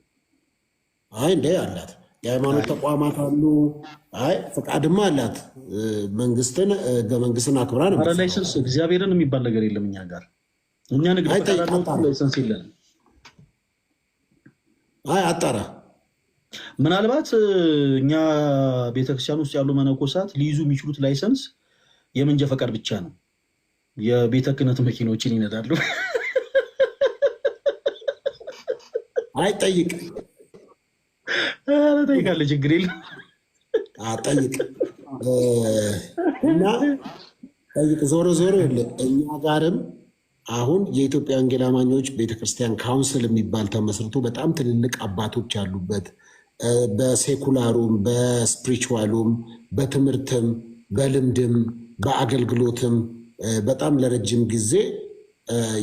አይ እንደ አላት የሃይማኖት ተቋማት አሉ። አይ ፈቃድማ አላት። መንግስትን ህገ መንግስትን አክብራ ነው። ኧረ ላይሰንስ እግዚአብሔርን የሚባል ነገር የለም እኛ ጋር። እኛ ንግድ ፈቃድ አለው፣ ላይሰንስ የለንም። አይ አጣራ። ምናልባት እኛ ቤተክርስቲያን ውስጥ ያሉ መነኮሳት ሊይዙ የሚችሉት ላይሰንስ የመንጃ ፈቃድ ብቻ ነው። የቤተ ክህነት መኪኖችን ይነዳሉ። አይ ጠይቅ ጠይቃለህ፣ ችግር የለም ጠይቅ እና ጠይቅ። ዞሮ ዞሮ እኛ ጋርም አሁን የኢትዮጵያ ወንጌል አማኞች ቤተክርስቲያን ካውንስል የሚባል ተመስርቶ በጣም ትልልቅ አባቶች ያሉበት በሴኩላሩም በስፒሪቹዋሉም በትምህርትም በልምድም በአገልግሎትም በጣም ለረጅም ጊዜ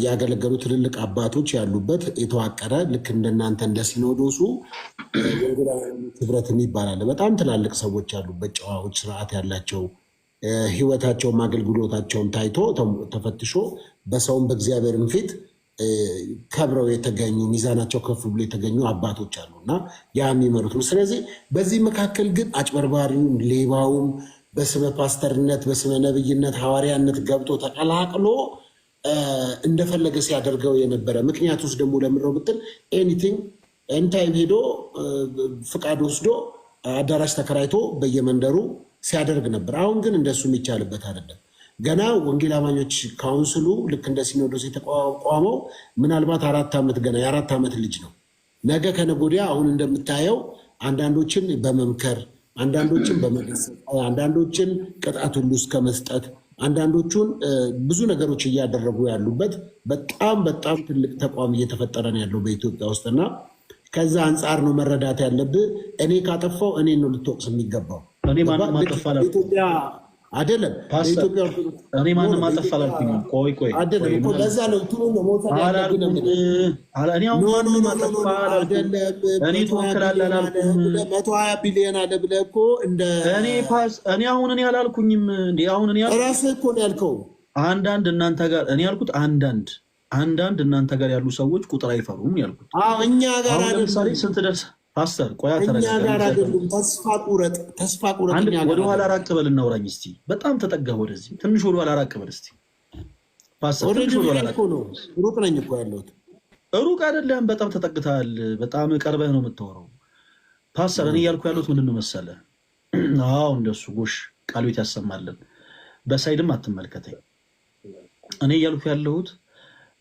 ያገለገሉ ትልልቅ አባቶች ያሉበት የተዋቀረ ልክ እንደናንተ እንደ ሲኖዶሱ ህብረት ይባላል። በጣም ትላልቅ ሰዎች ያሉበት ጨዋዎች፣ ስርዓት ያላቸው ህይወታቸውም አገልግሎታቸውም ታይቶ ተፈትሾ በሰውም በእግዚአብሔርም ፊት ከብረው የተገኙ ሚዛናቸው ከፍ ብሎ የተገኙ አባቶች አሉ እና ያ የሚመሩት ነው። ስለዚህ በዚህ መካከል ግን አጭበርባሪውም ሌባውም በስመ ፓስተርነት በስመ ነብይነት ሐዋርያነት ገብቶ ተቀላቅሎ እንደፈለገ ሲያደርገው የነበረ ምክንያት ውስጥ ደግሞ ለምድረው ብትል ኤኒቲንግ ኤንታይም ሄዶ ፍቃድ ወስዶ አዳራሽ ተከራይቶ በየመንደሩ ሲያደርግ ነበር። አሁን ግን እንደሱ የሚቻልበት አይደለም። ገና ወንጌል አማኞች ካውንስሉ ልክ እንደ ሲኖዶስ የተቋቋመው ምናልባት 4 ዓመት ገና የ4 ዓመት ልጅ ነው። ነገ ከነገ ወዲያ አሁን እንደምታየው አንዳንዶችን በመምከር አንዳንዶችን በመገሰጽ አንዳንዶችን ቅጣት ሁሉ እስከ መስጠት አንዳንዶቹን ብዙ ነገሮች እያደረጉ ያሉበት በጣም በጣም ትልቅ ተቋም እየተፈጠረ ነው ያለው በኢትዮጵያ ውስጥና ከዛ አንጻር ነው መረዳት ያለብህ። እኔ ካጠፋው እኔ ነው ልትወቅስ የሚገባው። ኢትዮጵያ አይደለም ኢትዮጵያ እኔ ማንም አጠፋ አላልኩኝም። ቆይ አይደለም እኮ ለዛ ነው እንትኑ ነው መውሰድ ያለብን። እኔ ትወክላለህ አላልኩም። 120 ቢሊዮን አለ ብለህ እኮ እንደ እኔ አሁን እኔ አላልኩኝም እንዴ። አሁን እኔ ራስህ እኮ ነው ያልከው። አንዳንድ እናንተ ጋር እኔ ያልኩት አንዳንድ እናንተ ጋር ያሉ ሰዎች ቁጥር አይፈሩም ያልኩት። እኛ ጋር ለምሳሌ ስንት ደርስ ፓስተር ቆያ እኛ ጋር አይደሉም። ተስፋ ቁረጥ። ወደኋላ ራቅ በል እናውራኝ እስቲ። በጣም ተጠጋህ ወደዚህ። ትንሽ ወደኋላ ራቅ በል እስቲ ፓስተር። ትንሽ ወደኋላ ራቅ። ሩቅ ነኝ እኮ ያለሁት። ሩቅ አይደለም፣ በጣም ተጠግተሃል። በጣም ቀርበህ ነው የምታወራው ፓስተር። እኔ እያልኩ ያለሁት ምንድን ነው መሰለህ? አዎ እንደሱ ጎሽ፣ ቃል ቤት ያሰማልን። በሳይድም አትመልከተኝ። እኔ እያልኩ ያለሁት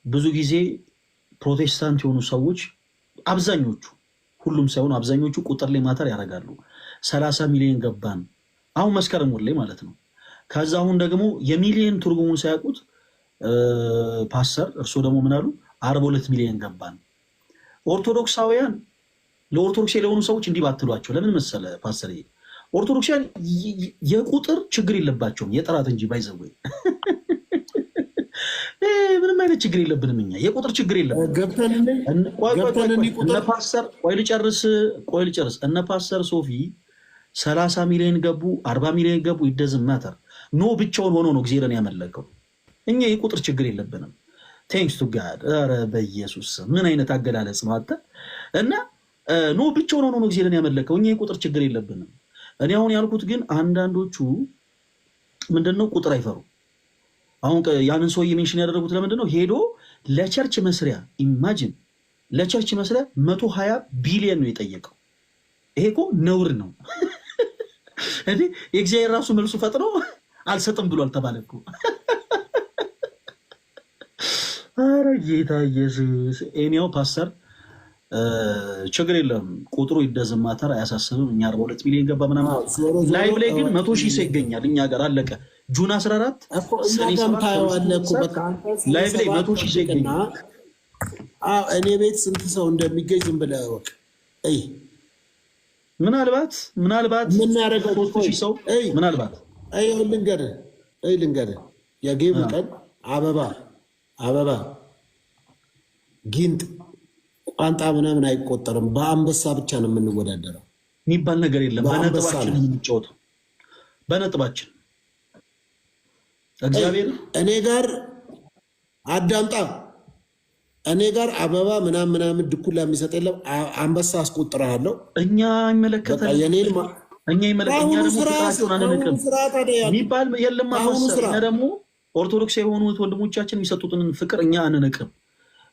ብዙ ጊዜ ፕሮቴስታንት የሆኑ ሰዎች አብዛኞቹ፣ ሁሉም ሳይሆን አብዛኞቹ ቁጥር ላይ ማተር ያደርጋሉ። 30 ሚሊዮን ገባን አሁን መስከረም ወር ላይ ማለት ነው። ከዛ አሁን ደግሞ የሚሊዮን ትርጉሙን ሳያውቁት ፓስተር እርስዎ ደግሞ ምን አሉ? 42 ሚሊዮን ገባን። ኦርቶዶክሳውያን ለኦርቶዶክስ ለሆኑ ሰዎች እንዲህ ባትሏቸው። ለምን መሰለ ፓስተር? ኦርቶዶክሳውያን የቁጥር ችግር የለባቸውም የጥራት እንጂ ባይዘወይ ምንም አይነት ችግር የለብንም እኛ የቁጥር ችግር የለብንም። እነ ፓስተር ቆይ ልጨርስ። እነ ፓስተር ሶፊ 30 ሚሊዮን ገቡ 40 ሚሊዮን ገቡ ይደዝም ማተር ኖ ብቻውን ሆኖ ነው እግዚአብሔርን ያመለከው። እኛ የቁጥር ችግር የለብንም። ቴንክስ ቱ ጋድ። ኧረ በኢየሱስ ምን አይነት አገላለጽ ነው አንተ! እና ኖ ብቻውን ሆኖ ነው እግዚአብሔርን ያመለከው። እኛ የቁጥር ችግር የለብንም። እኔ አሁን ያልኩት ግን አንዳንዶቹ ምንድነው ቁጥር አይፈሩ። አሁን ያንን ሰውዬ ሜንሽን ያደረጉት ለምንድን ነው? ሄዶ ለቸርች መስሪያ ኢማጂን ለቸርች መስሪያ 120 ቢሊዮን ነው የጠየቀው። ይሄ እኮ ነውር ነው እንዴ! የእግዚአብሔር ራሱ መልሱ ፈጥኖ አልሰጥም ብሏል ተባለ እኮ። ኧረ ጌታ ኢየሱስ። ኤኒያው ፓስተር ችግር የለም ቁጥሩ ይደዝም ማተር አያሳስብም። እኛ 42 ሚሊዮን ገባ ምናምን። ላይቭ ላይ ግን 100 ሺህ ሰው ይገኛል እኛ ጋር አለቀ። ጁን 14 ላይቭ ላይ 100 ሺህ ሰው ይገኛል። እኔ ቤት ስንት ሰው እንደሚገኝ ዝም ብለህ እወቅ። ምናልባት ምን ያደረገው 3 ሺህ ሰው ምናልባት ልንገርህ የጌሙ ቀን አበባ ጊንጥ ቋንጣ ምናምን አይቆጠርም። በአንበሳ ብቻ ነው የምንወዳደረው። የሚባል ነገር የለም። በነጥባችን የምንጫወተው በነጥባችን። እግዚአብሔር እኔ ጋር አዳምጣ፣ እኔ ጋር አበባ ምናምን ድኩላ የሚሰጥ የለም። አንበሳ አስቆጥረሃለሁ። እኛ ይመለከታል። እኛ የሚባል የለም። እኛ ደግሞ ኦርቶዶክስ የሆኑት ወንድሞቻችን የሚሰጡትን ፍቅር እኛ አንንቅም።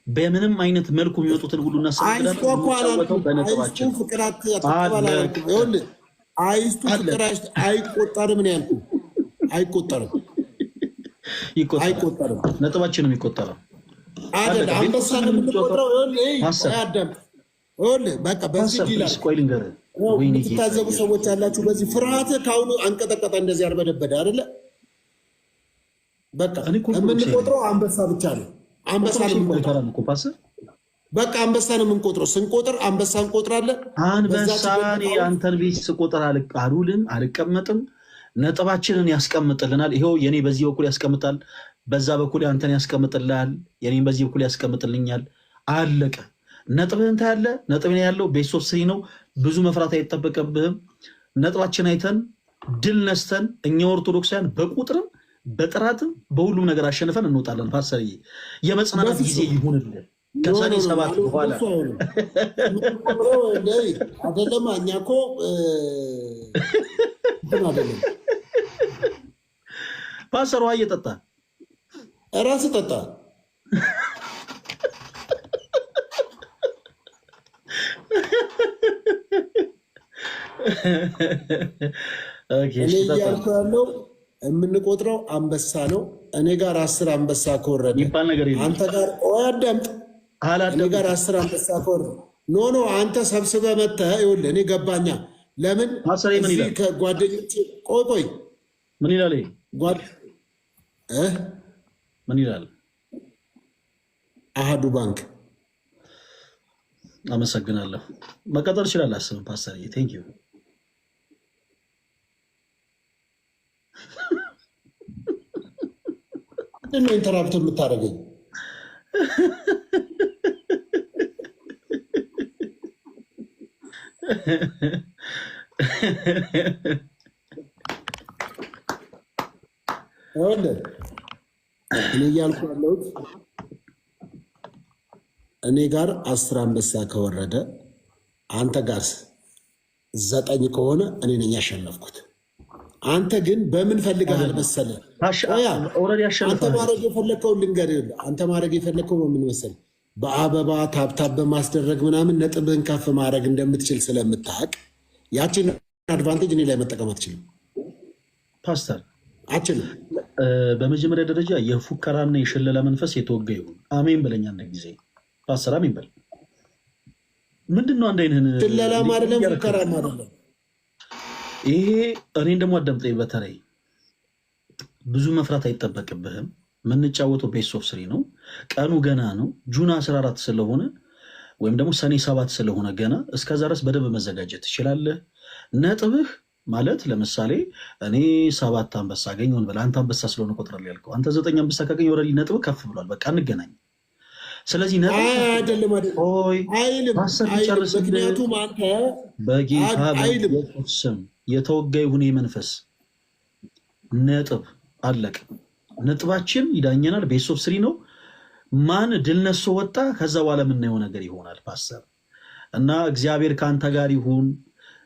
በምንም አይነት መልኩ የሚመጡትን ሁሉ እናስቀድዳለን። በነጥባችን አይቆጠርም ነው ያልኩህ። አይቆጠርም። ነጥባችን ነው የሚቆጠረው። አንበሳ ነው የምንቆጥረው። በቃ በዚህ ይላል። ቆይ ልንገርህ፣ የምትታዘቡ ሰዎች አላችሁ። በዚህ ፍርሃት ከአሁኑ አንቀጠቀጠ እንደዚህ አርበደበደ አይደለ? በቃ የምንቆጥረው አንበሳ ብቻ ነው። አንበሳ ነው የምንቆጥረው። ስንቆጥር አንበሳ እንቆጥራለን። አንበሳን የአንተን ቤት ስቆጥር አልቃሉልን አልቀመጥም። ነጥባችንን ያስቀምጥልናል። ይኸው የኔ በዚህ በኩል ያስቀምጣል፣ በዛ በኩል አንተን ያስቀምጥልሃል፣ የኔም በዚህ በኩል ያስቀምጥልኛል። አለቀ። ነጥብህን ታያለህ። ነጥብን ያለው ቤት 3 ነው። ብዙ መፍራት አይጠበቅብህም። ነጥባችን አይተን ድል ነስተን እኛ ኦርቶዶክሳውያን በቁጥርም በጥራትም በሁሉም ነገር አሸንፈን እንወጣለን። ፓስተርዬ የመጽናናት ጊዜ ይሁንልን። ከሰኔ 7 በኋላ አይደለም። እኛ እኮ ፓስተር ውሃ እየጠጣ እራስህ ጠጣ። እኔ እያልኩ ያለው የምንቆጥረው አንበሳ ነው። እኔ ጋር 10 አንበሳ ከወረደ አንተ ጋር አዳምጥ። እኔ ጋር 10 አንበሳ ከወረደ ኖ አንተ ሰብስበህ መተህ ይኸውልህ። እኔ ገባኛ። ለምን ከጓደኞች ቆይ ምን ይላል? ምን ይላል? አሃዱ ባንክ። አመሰግናለሁ። መቀጠል ይችላል። አስብም ፓስተር ቴንክ ዩ። ምንድን ነው ኢንተራፕት የምታደርገኝ? እኔ እያልኩ ያለሁት እኔ ጋር 10 አንበሳ ከወረደ አንተ ጋርስ 9 ከሆነ እኔ ነኝ ያሸነፍኩት። አንተ ግን በምን ፈልገሃል መሰለህ? አንተ ማድረግ የፈለግከው ልንገርህ። አንተ ማድረግ የፈለግከው በምን መሰለህ? በአበባ ታብታብ በማስደረግ ምናምን ነጥብህን ከፍ ማድረግ እንደምትችል ስለምታውቅ ያችን አድቫንቴጅ እኔ ላይ መጠቀም አትችልም። ፓስተር አችልም። በመጀመሪያ ደረጃ የፉከራና የሽለላ መንፈስ የተወጋ ይሁን። አሜን በለኛ። አንድ ጊዜ ፓስተር አሜን በል። ምንድን ነው አንድ አይንህን ሽለላም አይደለም ፉከራም አይደለም። ይሄ እኔን ደግሞ አዳምጠኝ። በተለይ ብዙ መፍራት አይጠበቅብህም። የምንጫወተው ቤስ ኦፍ 3 ነው። ቀኑ ገና ነው። ጁን 14 ስለሆነ ወይም ደግሞ ሰኔ 7 ስለሆነ ገና እስከዛ ድረስ በደንብ መዘጋጀት ትችላለህ። ነጥብህ ማለት ለምሳሌ እኔ 7 አንበሳ አገኝ ሆን ብለህ አንተ አንበሳ ስለሆነ ቆጥራለሁ ያልከው አንተ 9 አንበሳ ካገኝ ወረዲ ነጥብህ ከፍ ብሏል። በቃ እንገናኝ። ስለዚህ አይደለም ምክንያቱም አንተ በጌታ ስም የተወጋ ይሁን መንፈስ ነጥብ አለቅ። ነጥባችን ይዳኘናል። ቤስ ኦፍ 3 ነው። ማን ድል ነሶ ወጣ፣ ከዛ በኋላ የምናየው ነገር ይሆናል። ፓስተር እና እግዚአብሔር ከአንተ ጋር ይሁን።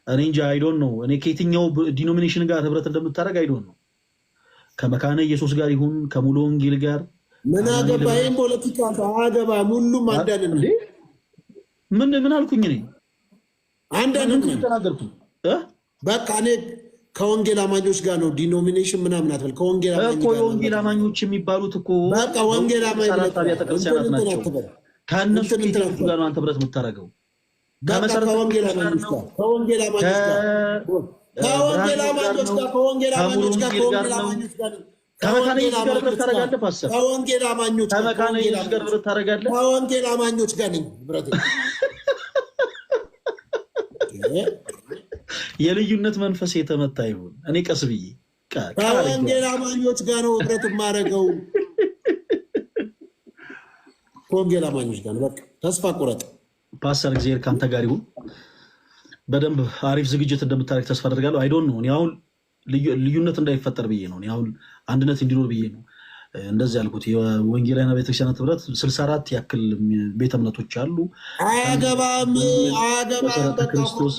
እኔ እንጂ አይዶን ነው እኔ ከየትኛው ዲኖሚኔሽን ጋር ህብረት እንደምታደርግ አይዶን ነው። ከመካነ ኢየሱስ ጋር ይሁን ከሙሉ ወንጌል ጋር ምን አገባ? ይሄን ፖለቲካ አገባም። ሁሉም አንዳንድ ነው። ምን አልኩኝ? እኔ አንዳንድ ተናገርኩ። በቃ እኔ ከወንጌል አማኞች ጋር ነው። ዲኖሚኔሽን ምናምን አትበል። ከወንጌል አማኞች የሚባሉት እኮ በቃ ወንጌል አማኞች ክርስቲያናት ናቸው። ከእነሱ ጋር ነው አንተ ብረት የምታደርገው። ከወንጌል አማኞች ጋር ከወንጌል አማኞች ጋር ከመካነ ኢየሱስ ጋር ብረት ታደርጋለህ። ፓስተር ከመካነ ኢየሱስ ጋር ብረት ታደርጋለህ። ከወንጌል አማኞች ጋር ነኝ ብረት የልዩነት መንፈስ የተመታ ይሁን። እኔ ቀስ ብዬ ከወንጌል አማኞች ጋር ነው ህብረት የማደርገው። ከወንጌል አማኞች ጋር ነው። በቃ ተስፋ ቁረጥ። ፓስተር እግዚአብሔር ከአንተ ጋር ይሁን። በደንብ አሪፍ ዝግጅት እንደምታደርግ ተስፋ አደርጋለሁ። አይዶን ነው እኔ አሁን ልዩነት እንዳይፈጠር ብዬ ነው። እኔ አሁን አንድነት እንዲኖር ብዬ ነው እንደዚህ ያልኩት። የወንጌላውያን ቤተክርስቲያናት ህብረት 64 ያክል ቤተ እምነቶች አሉ። አያገባም ክርስቶስ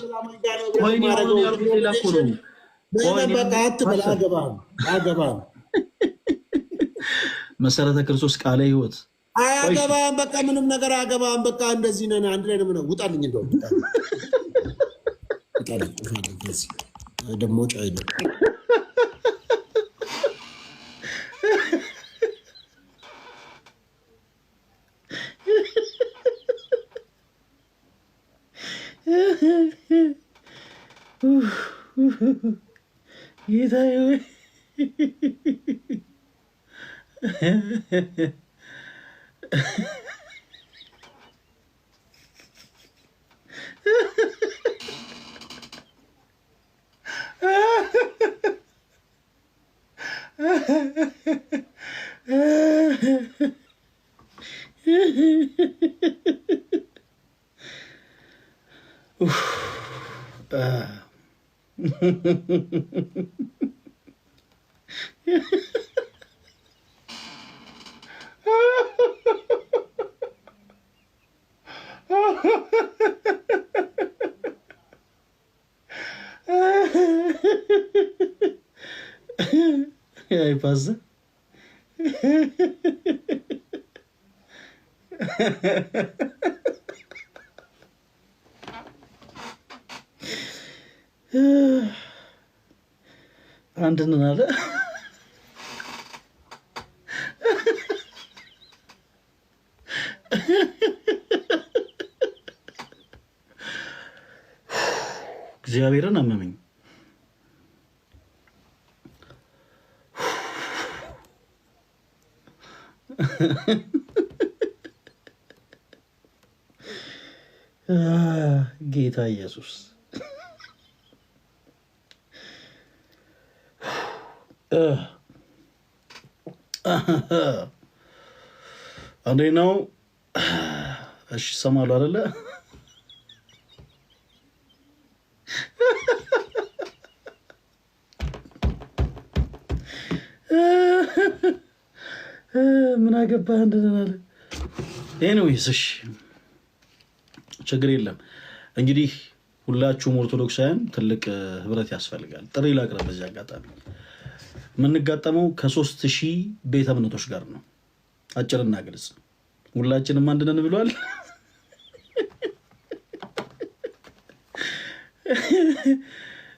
መሰረተ ክርስቶስ ቃለ ሕይወት አያገባም። በቃ ምንም ነገር አያገባም። በቃ እንደዚህ ነን። አንድ ላይ ነው። ውጣልኝ እንደው ደግሞ ጫይ ነው ጌታዬ Aí passa. አንድ ነን አለ። እግዚአብሔርን አመመኝ። ጌታ ኢየሱስ እንዴት ነው? እሺ ሰማሉ አይደለ? ምን አገባህ እንደናለ። ኤኒዌይስ እሺ ችግር የለም። እንግዲህ ሁላችሁም ኦርቶዶክሳውያን ትልቅ ህብረት ያስፈልጋል። ጥሪ ላቅርብ በዚህ አጋጣሚ የምንጋጠመው ከ3000 ቤተ እምነቶች ጋር ነው። አጭርና ግልጽ ሁላችንም አንድ ነን ብሏል።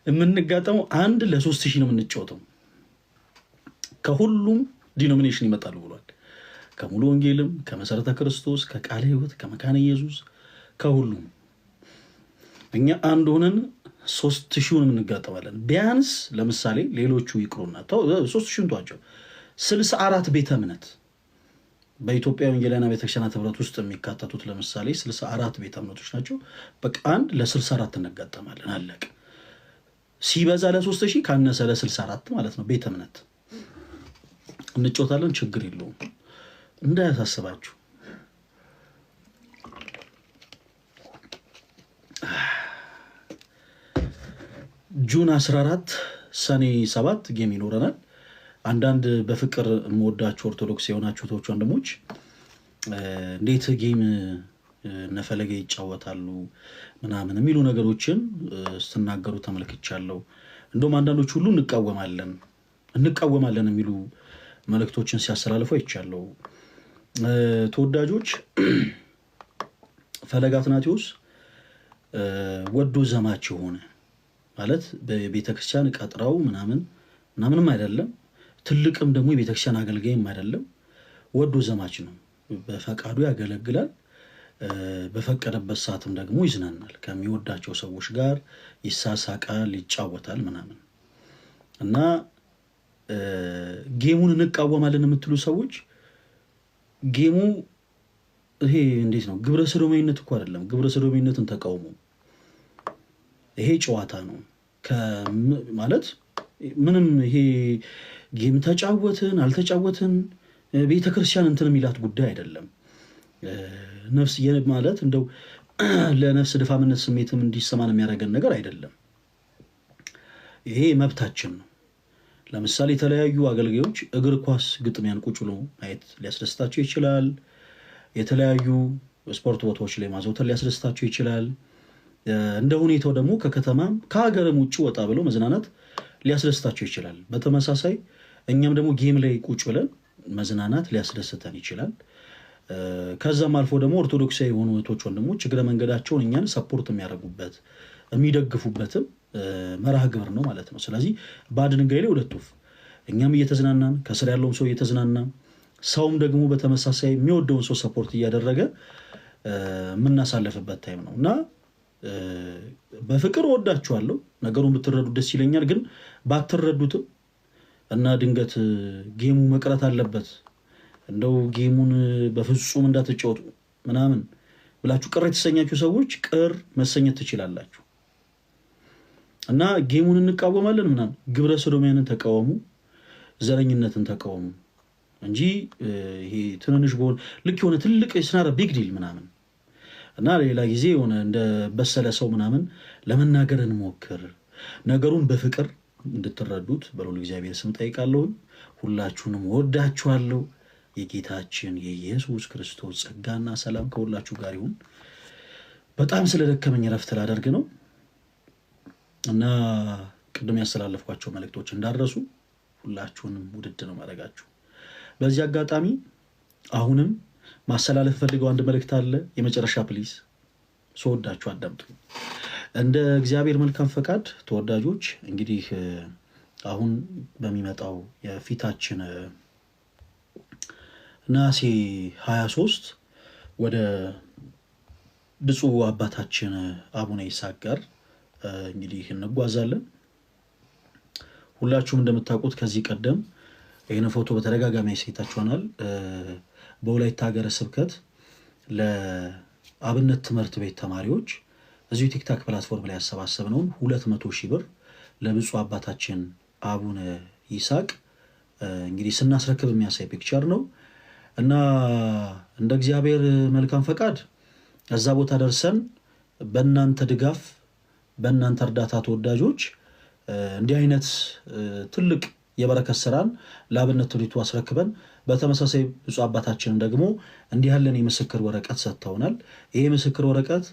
የምንጋጠመው አንድ ለ3000 ነው የምንጫወተው። ከሁሉም ዲኖሚኔሽን ይመጣሉ ብሏል። ከሙሉ ወንጌልም፣ ከመሰረተ ክርስቶስ፣ ከቃለ ሕይወት፣ ከመካነ ኢየሱስ፣ ከሁሉም እኛ አንድ ሆነን 3000ን እንጋጠማለን። ቢያንስ ለምሳሌ ሌሎቹ ይቅሩና 3000ን ተዋቸው 64 ቤተ እምነት በኢትዮጵያ ወንጌላውያን ቤተክርስቲያናት ህብረት ውስጥ የሚካተቱት ለምሳሌ 64 ቤተ እምነቶች ናቸው። በቃ አንድ ለ64 እንጋጠማለን። አለቅ ሲበዛ ለ3000 ካነሰ ለ64 ማለት ነው ቤተ እምነት እንጫወታለን። ችግር የለውም እንዳያሳስባችሁ። ጁን 14 ሰኔ 7 ጌም ይኖረናል። አንዳንድ በፍቅር የምወዳቸው ኦርቶዶክስ የሆናችሁ እህቶች ወንድሞች እንዴት ጌም ነፈለገ ይጫወታሉ ምናምን የሚሉ ነገሮችን ስትናገሩ ተመልክቻለሁ። እንደውም አንዳንዶች ሁሉ እንቃወማለን የሚሉ መልእክቶችን ሲያስተላልፉ አይቻለሁ። ተወዳጆች ፈለገ አትናቴዎስ ወዶ ዘማች የሆነ ማለት በቤተክርስቲያን ቀጥራው ምናምንም አይደለም። ትልቅም ደግሞ የቤተክርስቲያን አገልጋይም አይደለም። ወዶ ዘማች ነው። በፈቃዱ ያገለግላል። በፈቀደበት ሰዓትም ደግሞ ይዝናናል። ከሚወዳቸው ሰዎች ጋር ይሳሳቃል፣ ይጫወታል ምናምን እና ጌሙን እንቃወማለን የምትሉ ሰዎች ጌሙ ይሄ እንዴት ነው? ግብረ ሰዶማዊነት እኮ አይደለም። ግብረ ሰዶማዊነትን ተቃውሞ ይሄ ጨዋታ ነው ማለት ምንም ይሄ ጌም ተጫወትን አልተጫወትን ቤተክርስቲያን እንትን የሚላት ጉዳይ አይደለም። ነፍስ ማለት እንደው ለነፍስ ድፋምነት ስሜትም እንዲሰማን የሚያደርገን ነገር አይደለም። ይሄ መብታችን ነው። ለምሳሌ የተለያዩ አገልጋዮች እግር ኳስ ግጥሚያን ቁጭ ብሎ ማየት ሊያስደስታቸው ይችላል። የተለያዩ ስፖርት ቦታዎች ላይ ማዘውተር ሊያስደስታቸው ይችላል። እንደ ሁኔታው ደግሞ ከከተማም ከሀገርም ውጭ ወጣ ብለው መዝናናት ሊያስደስታቸው ይችላል። በተመሳሳይ እኛም ደግሞ ጌም ላይ ቁጭ ብለን መዝናናት ሊያስደስተን ይችላል። ከዛም አልፎ ደግሞ ኦርቶዶክሳዊ የሆኑ እህቶች ወንድሞች እግረ መንገዳቸውን እኛን ሰፖርት የሚያደርጉበት የሚደግፉበትም መርሃ ግብር ነው ማለት ነው። ስለዚህ በአንድ ድንጋይ ላይ ሁለት ወፍ፣ እኛም እየተዝናናን ከስር ያለውም ሰው እየተዝናና ሰውም ደግሞ በተመሳሳይ የሚወደውን ሰው ሰፖርት እያደረገ የምናሳለፍበት ታይም ነው እና በፍቅር ወዳችኋለሁ። ነገሩን ብትረዱ ደስ ይለኛል። ግን ባትረዱትም እና ድንገት ጌሙ መቅረት አለበት እንደው ጌሙን በፍጹም እንዳትጫወቱ ምናምን ብላችሁ ቅር የተሰኛችሁ ሰዎች ቅር መሰኘት ትችላላችሁ። እና ጌሙን እንቃወማለን ምናምን ግብረ ሰዶማውያንን ተቃወሙ፣ ዘረኝነትን ተቃወሙ እንጂ ይሄ ትንንሽ በሆነ ልክ የሆነ ትልቅ ስናረ ቢግ ዲል ምናምን እና ሌላ ጊዜ የሆነ እንደ በሰለ ሰው ምናምን ለመናገር እንሞክር። ነገሩን በፍቅር እንድትረዱት በልዑል እግዚአብሔር ስም ጠይቃለሁ። ሁላችሁንም ወዳችኋለሁ። የጌታችን የኢየሱስ ክርስቶስ ጸጋና ሰላም ከሁላችሁ ጋር ይሁን። በጣም ስለደከመኝ ረፍት ላደርግ ነው እና ቅድም ያስተላለፍኳቸው መልእክቶች እንዳረሱ ሁላችሁንም ውድድ ነው ማድረጋችሁ። በዚህ አጋጣሚ አሁንም ማስተላለፍ ፈልገው አንድ መልእክት አለ። የመጨረሻ ፕሊዝ ስወዳችሁ አዳምጡ። እንደ እግዚአብሔር መልካም ፈቃድ ተወዳጆች እንግዲህ አሁን በሚመጣው የፊታችን ነሐሴ 23 ወደ ብፁዕ አባታችን አቡነ ይስሐቅ ጋር እንግዲህ እንጓዛለን። ሁላችሁም እንደምታውቁት ከዚህ ቀደም ይህን ፎቶ በተደጋጋሚ ያሳይታችኋል። በወላይታ ሀገረ ስብከት ለአብነት ትምህርት ቤት ተማሪዎች እዚሁ ቲክታክ ፕላትፎርም ላይ ያሰባሰብነውን 200,000 ብር ለብፁዕ አባታችን አቡነ ይስሐቅ እንግዲህ ስናስረክብ የሚያሳይ ፒክቸር ነው እና እንደ እግዚአብሔር መልካም ፈቃድ እዛ ቦታ ደርሰን በእናንተ ድጋፍ በእናንተ እርዳታ ተወዳጆች እንዲህ አይነት ትልቅ የበረከት ስራን ለአብነት ትምህርቱ አስረክበን በተመሳሳይ ብፁዕ አባታችን ደግሞ እንዲህ ያለን የምስክር ወረቀት ሰጥተውናል። ይሄ ምስክር ወረቀት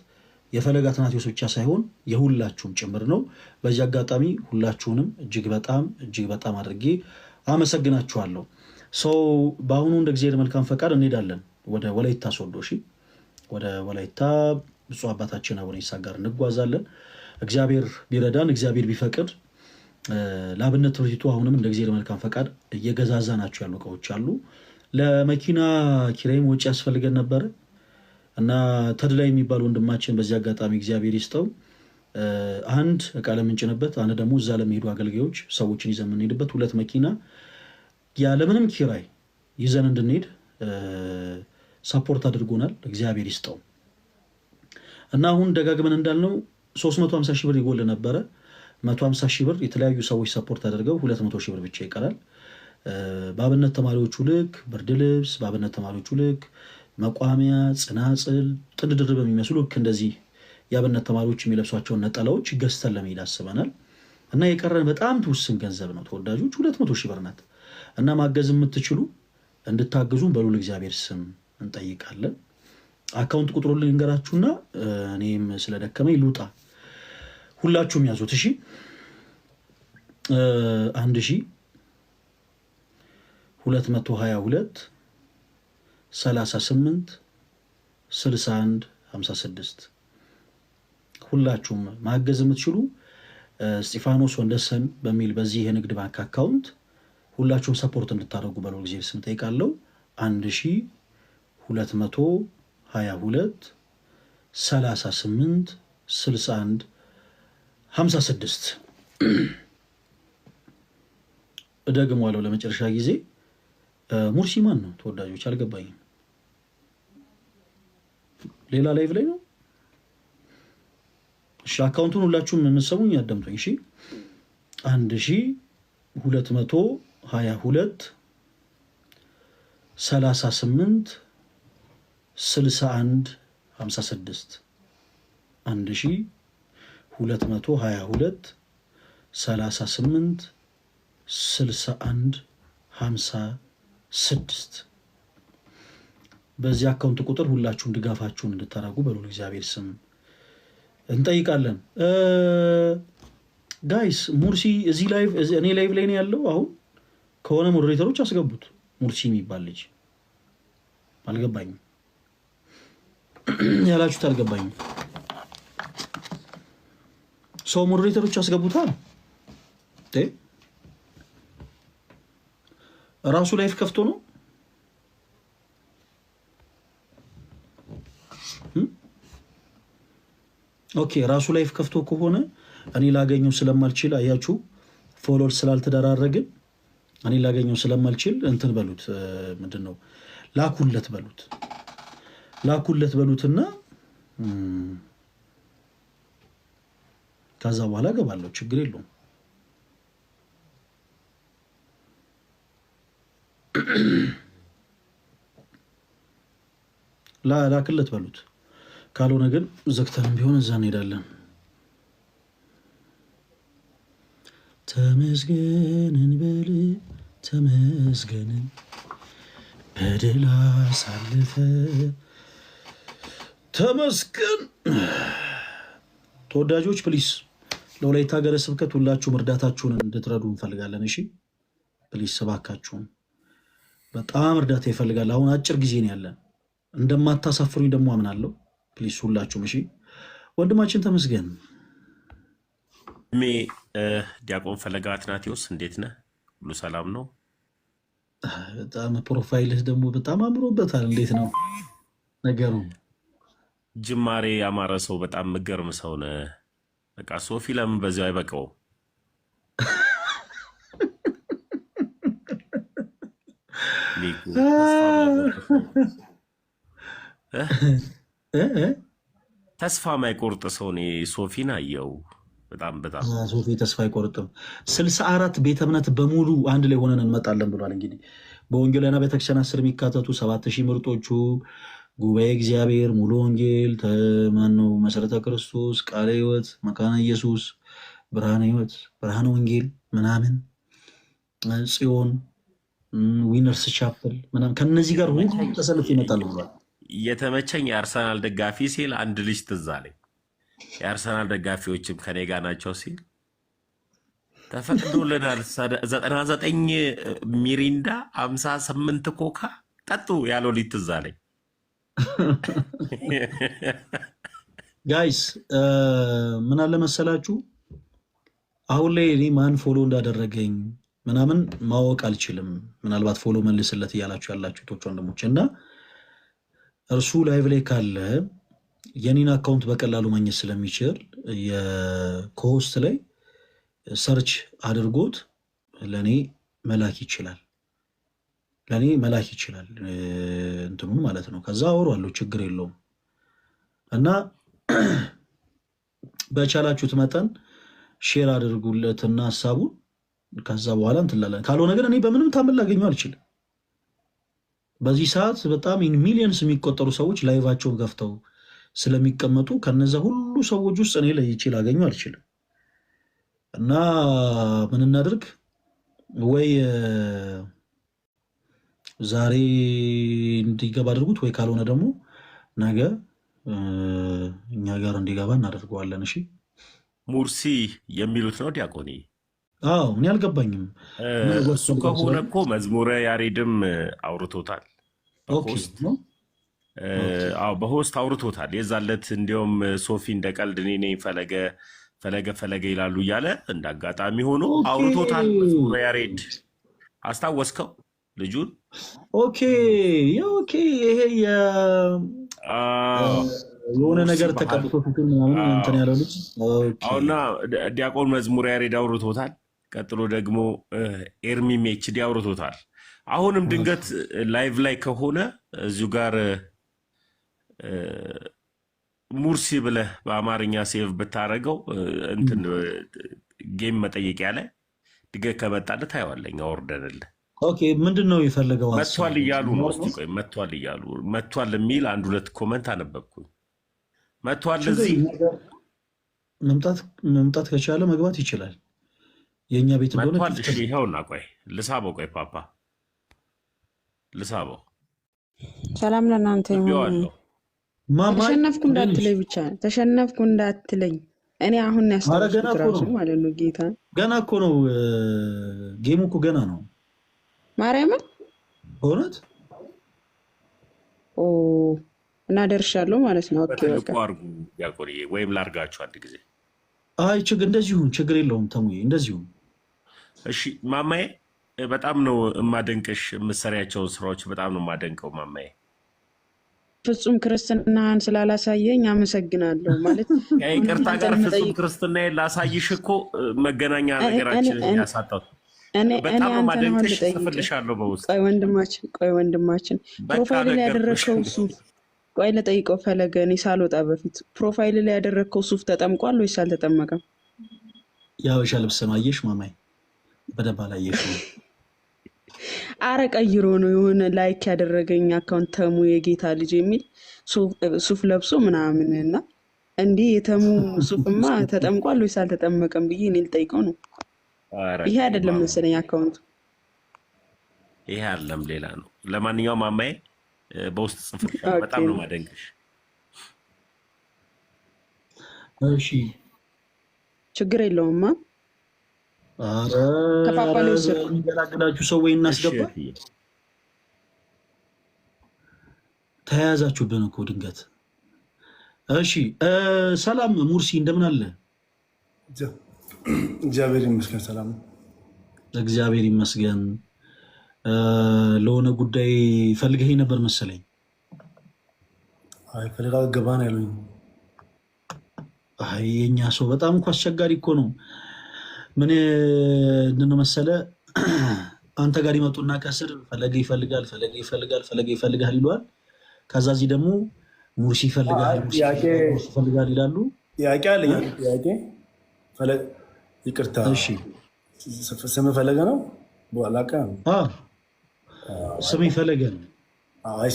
የፈለገ አትናቴዎስ ብቻ ሳይሆን የሁላችሁም ጭምር ነው። በዚህ አጋጣሚ ሁላችሁንም እጅግ በጣም አድርጌ አመሰግናችኋለሁ። ሰው በአሁኑ እንደ እግዚአብሔር መልካም ፈቃድ እንሄዳለን ወደ ወላይታ ሶዶ። እሺ፣ ወደ ወላይታ ብፁዕ አባታችን አቡነ ይስሐቅ ጋር እንጓዛለን። እግዚአብሔር ቢረዳን፣ እግዚአብሔር ቢፈቅድ ለአብነት ትምህርት ቤቱ አሁንም እንደ እግዚአብሔር መልካም ፈቃድ እየገዛዛ ናቸው ያሉ እቃዎች አሉ። ለመኪና ኪራይም ወጪ ያስፈልገን ነበረ እና ተድላ የሚባል ወንድማችን በዚህ አጋጣሚ እግዚአብሔር ይስጠው አንድ እቃ ለምንጭንበት፣ አንድ ደግሞ እዛ ለሚሄዱ አገልጋዮች ሰዎችን ይዘን የምንሄድበት 2 መኪና ያለምንም ኪራይ ይዘን እንድንሄድ ሰፖርት አድርጎናል። እግዚአብሔር ይስጠው እና አሁን ደጋግመን እንዳልነው 350 ሺህ ብር ይጎል ነበረ። 150 ሺህ ብር የተለያዩ ሰዎች ሰፖርት አድርገው 200 ሺህ ብር ብቻ ይቀራል። በአብነት ተማሪዎቹ ልክ ብርድ ልብስ፣ በአብነት ተማሪዎቹ ልክ መቋሚያ፣ ጽናጽል፣ ጥንድ ድርብ በሚመስሉ ልክ እንደዚህ የአብነት ተማሪዎች የሚለብሷቸውን ነጠላዎች ገዝተን ለመሄድ አስበናል እና የቀረን በጣም ውስን ገንዘብ ነው ተወዳጆች፣ 200 ሺህ ብር ናት እና ማገዝ የምትችሉ እንድታግዙን በሉል እግዚአብሔር ስም እንጠይቃለን። አካውንት ቁጥሩ ልንገራችሁና እኔም ስለደከመኝ ልውጣ። ሁላችሁም ያዙት እሺ። 1222 38 61 56 ሁላችሁም ማገዝ የምትችሉ እስጢፋኖስ ወንደሰን በሚል በዚህ የንግድ ባንክ አካውንት ሁላችሁም ሰፖርት እንድታደርጉ በለው ጊዜ ስም ጠይቃለሁ። 1222 38 61 56 እደግመዋለሁ ለመጨረሻ ጊዜ። ሙርሲ ማን ነው ተወዳጆች? አልገባኝም። ሌላ ላይቭ ላይ ነው። እሺ አካውንቱን ሁላችሁም የምትሰሙኝ ያዳምጡኝ። እሺ 1222 38 61 56 1222 38 61 56 በዚህ አካውንት ቁጥር ሁላችሁም ድጋፋችሁን እንድታደርጉ በሉል እግዚአብሔር ስም እንጠይቃለን። ጋይስ ሙርሲ እዚህ ላይቭ እኔ ላይቭ ላይ ነው ያለው። አሁን ከሆነ ሞዴሬተሮች አስገቡት። ሙርሲ የሚባል ልጅ አልገባኝም ያላችሁት አልገባኝም። ሰው ሞዴሬተሮች አስገቡታል። ራሱ ላይፍ ከፍቶ ነው። ኦኬ ራሱ ላይፍ ከፍቶ ከሆነ እኔ ላገኘው ስለማልችል አያችሁ፣ ፎሎወር ስላልተደራረግን እኔ ላገኘው ስለማልችል እንትን በሉት፣ ምንድን ነው ላኩለት በሉትና ከዛ በኋላ ገባለሁ። ችግር የለውም። ላክለት በሉት። ካልሆነ ግን ዘግተንም ቢሆን እዛ እንሄዳለን። ተመስገንን በል ተመስገንን፣ በድል አሳልፈ ተመስገን። ተወዳጆች ፕሊስ ለወላይታ ሀገረ ስብከት ሁላችሁም እርዳታችሁን እንድትረዱ እንፈልጋለን። እሺ ፕሊስ እባካችሁን፣ በጣም እርዳታ ይፈልጋል። አሁን አጭር ጊዜ ነው ያለን። እንደማታሳፍሩኝ ደግሞ አምናለሁ። ፕሊስ ሁላችሁም። እሺ ወንድማችን ተመስገን። ዲያቆን ፈለገ አትናቴዎስ እንዴት ነህ? ሁሉ ሰላም ነው? በጣም ፕሮፋይልህ ደግሞ በጣም አምሮበታል። እንዴት ነው ነገሩ? ጅማሬ ያማረ ሰው፣ በጣም ምገርም ሰው ነህ። በቃ ሶፊ ለምን በዚያው አይበቃውም? ተስፋ ማይቆርጥ ሰው እኔ ሶፊን አየው። በጣም ሶፊ ተስፋ አይቆርጥም። 64 ቤተ እምነት በሙሉ አንድ ላይ ሆነን እንመጣለን ብሏል። እንግዲህ በወንጌላውያን ቤተክርስቲያን ስር የሚካተቱ 7000 ምርጦቹ ጉባኤ እግዚአብሔር፣ ሙሉ ወንጌል፣ ማነው መሰረተ ክርስቶስ፣ ቃለ ሕይወት፣ መካነ ኢየሱስ፣ ብርሃነ ሕይወት፣ ብርሃነ ወንጌል ምናምን፣ ጽዮን፣ ዊነርስ ቻፕል ምናምን ከነዚህ ጋር ሁሉ ተሰልፎ ይመጣል ብሏል። የተመቸኝ የአርሰናል ደጋፊ ሲል አንድ ልጅ ትዝ አለኝ። የአርሰናል ደጋፊዎችም ከኔ ጋር ናቸው ሲል ተፈቅዶልናል 99 ሚሪንዳ 58 ኮካ ጠጡ ያለው ሊትዝ አለኝ። ጋይስ ምን አለ መሰላችሁ፣ አሁን ላይ እኔ ማን ፎሎ እንዳደረገኝ ምናምን ማወቅ አልችልም። ምናልባት ፎሎ መልስለት እያላችሁ ያላችሁ ቶች ወንድሞች እና እርሱ ላይቭ ላይ ካለ የኔን አካውንት በቀላሉ ማግኘት ስለሚችል የኮሆስት ላይ ሰርች አድርጎት ለእኔ መላክ ይችላል። እንትኑን ማለት ነው። ከዛ አወራለሁ፣ ችግር የለውም። እና በቻላችሁት መጠን ሼር አድርጉለትና ሀሳቡን ከዛ በኋላ እንትላለን። ካልሆነ ግን እኔ በምንም ታምር ላገኘው አልችልም። በዚህ ሰዓት በጣም ሚሊየንስ የሚቆጠሩ ሰዎች ላይቫቸውን ከፍተው ስለሚቀመጡ ከነዛ ሁሉ ሰዎች ውስጥ እኔ ለይቼ ላገኘው አልችልም። እና ምን እናድርግ፣ ወይ ዛሬ እንዲገባ አድርጉት፣ ወይ ካልሆነ ደግሞ ነገ እኛ ጋር እንዲገባ እናደርገዋለን። እሺ ሙርሲ የሚሉት ነው ዲያቆኒ። አዎ እኔ አልገባኝም። እሱ ከሆነ እኮ መዝሙረ ያሬድም አውርቶታል በሆስት አውርቶታል። የዛለት እንዲያውም ሶፊ እንደ ቀልድ እኔ ነኝ ፈለገ ይላሉ እያለ እንደ አጋጣሚ ሆኖ አውርቶታል መዝሙረ ያሬድ። አስታወስከው ልጁን? ኦኬ ይሄ የሆነ ነገር ተቀብቶ ፊቱን ምናምን እንትን ያለው ልጅ አሁና ዲያቆን መዝሙረ ያሬድ አውርቶታል። ቀጥሎ ደግሞ ኤርሚም ኤችዲ አውርቶታል። አሁንም ድንገት ላይቭ ላይ ከሆነ እዚሁ ጋር ሙርሲ ብለህ በአማርኛ ሴቭ ብታደረገው እንትን ጌም መጠየቂያ ላይ ድንገት ከመጣልህ ታየዋለኝ አወርደንልህ። ኦኬ ምንድን ነው የፈለገው? መጥቷል እያሉ ነው። እስኪ ቆይ መጥቷል የሚል 1-2 ኮመንት አነበብኩኝ። መጥቷል እዚህ መምጣት ከቻለ መግባት ይችላል። የእኛ ቤት መጥቷል። እሺ ይኸውና፣ ቆይ ልሳበው። ቆይ ፓፓ ልሳበው። ሰላም ለእናንተ ይሁን። ተሸነፍኩ እንዳትለኝ ብቻ ተሸነፍኩ እንዳትለኝ። እኔ አሁን ያስታወስኩት ራሱ ማለት ነው። ጌታ ገና እኮ ነው ጌሙ እኮ ገና ነው። ማርያምን በእውነት እና ደርሻለሁ ማለት ነው። በትልቁ አድርጉ ያቆሪ ወይም ላርጋችሁ አንድ ጊዜ። አይ እንደዚሁም ችግር የለውም ተሙዬ፣ እንደዚሁም እሺ። ማማዬ በጣም ነው የማደንቅሽ፣ የምትሰሪያቸውን ስራዎች በጣም ነው የማደንቀው ማማዬ። ፍጹም ክርስትናህን ስላላሳየኝ አመሰግናለሁ። ማለት ይቅርታ ጋር ፍጹም ክርስትናዬን ላሳይሽ እኮ መገናኛ ነገራችንን ያሳጣቱ። በጣም ነው የማደንቅሽ፣ ጽፍልሻለሁ በውስጥ። ቆይ ወንድማችን ፕሮፋይል ላይ ያደረግከው ሱፍ፣ ቆይ ለጠይቀው ፈለገ፣ እኔ ሳልወጣ በፊት ፕሮፋይል ላይ ያደረግከው ሱፍ ተጠምቋል ወይስ አልተጠመቀም? የሀበሻ ልብስ ነው። አየሽ ማማዬ፣ በደንብ አላየሽ ነው። አረ ቀይሮ ነው የሆነ ላይክ ያደረገኝ አካውንት ተሙ የጌታ ልጅ የሚል ሱፍ ለብሶ ምናምን እና እንዲህ የተሙ ሱፍማ ተጠምቋል ወይስ አልተጠመቀም ብዬ እኔ ልጠይቀው ነው። ይሄ አይደለም መሰለኝ አካውንቱ። ይሄ አይደለም ሌላ ነው። ለማንኛውም ማማዬ በውስጥ ጽፍልሻለሁ። በጣም ነው ማደንቅሽ። እሺ ችግር የለውማ። የሚገላግላችሁ ሰው ወይ እናስገባ። ተያያዛችሁብን እኮ ድንገት። እሺ ሰላም ሙርሲ፣ እንደምን አለ? እግዚአብሔር ይመስገን ሰላም ነው። እግዚአብሔር ይመስገን። ለሆነ ጉዳይ ፈልገኝ ነበር መሰለኝ። ፈልጋ ገባ ነው ያሉኝ። የእኛ ሰው በጣም እኮ አስቸጋሪ እኮ ነው። ምን መሰለ፣ አንተ ጋር ይመጡና ከስር ፈለገ ይፈልጋል ይለዋል። ከዛ እዚህ ደግሞ ሙርሲ ይፈልጋል ይላሉ። ጥያቄ አለኝ። ጥያቄ ይቅርታ፣ ስም ፈለገ ነው? ስም ፈለገ ነው።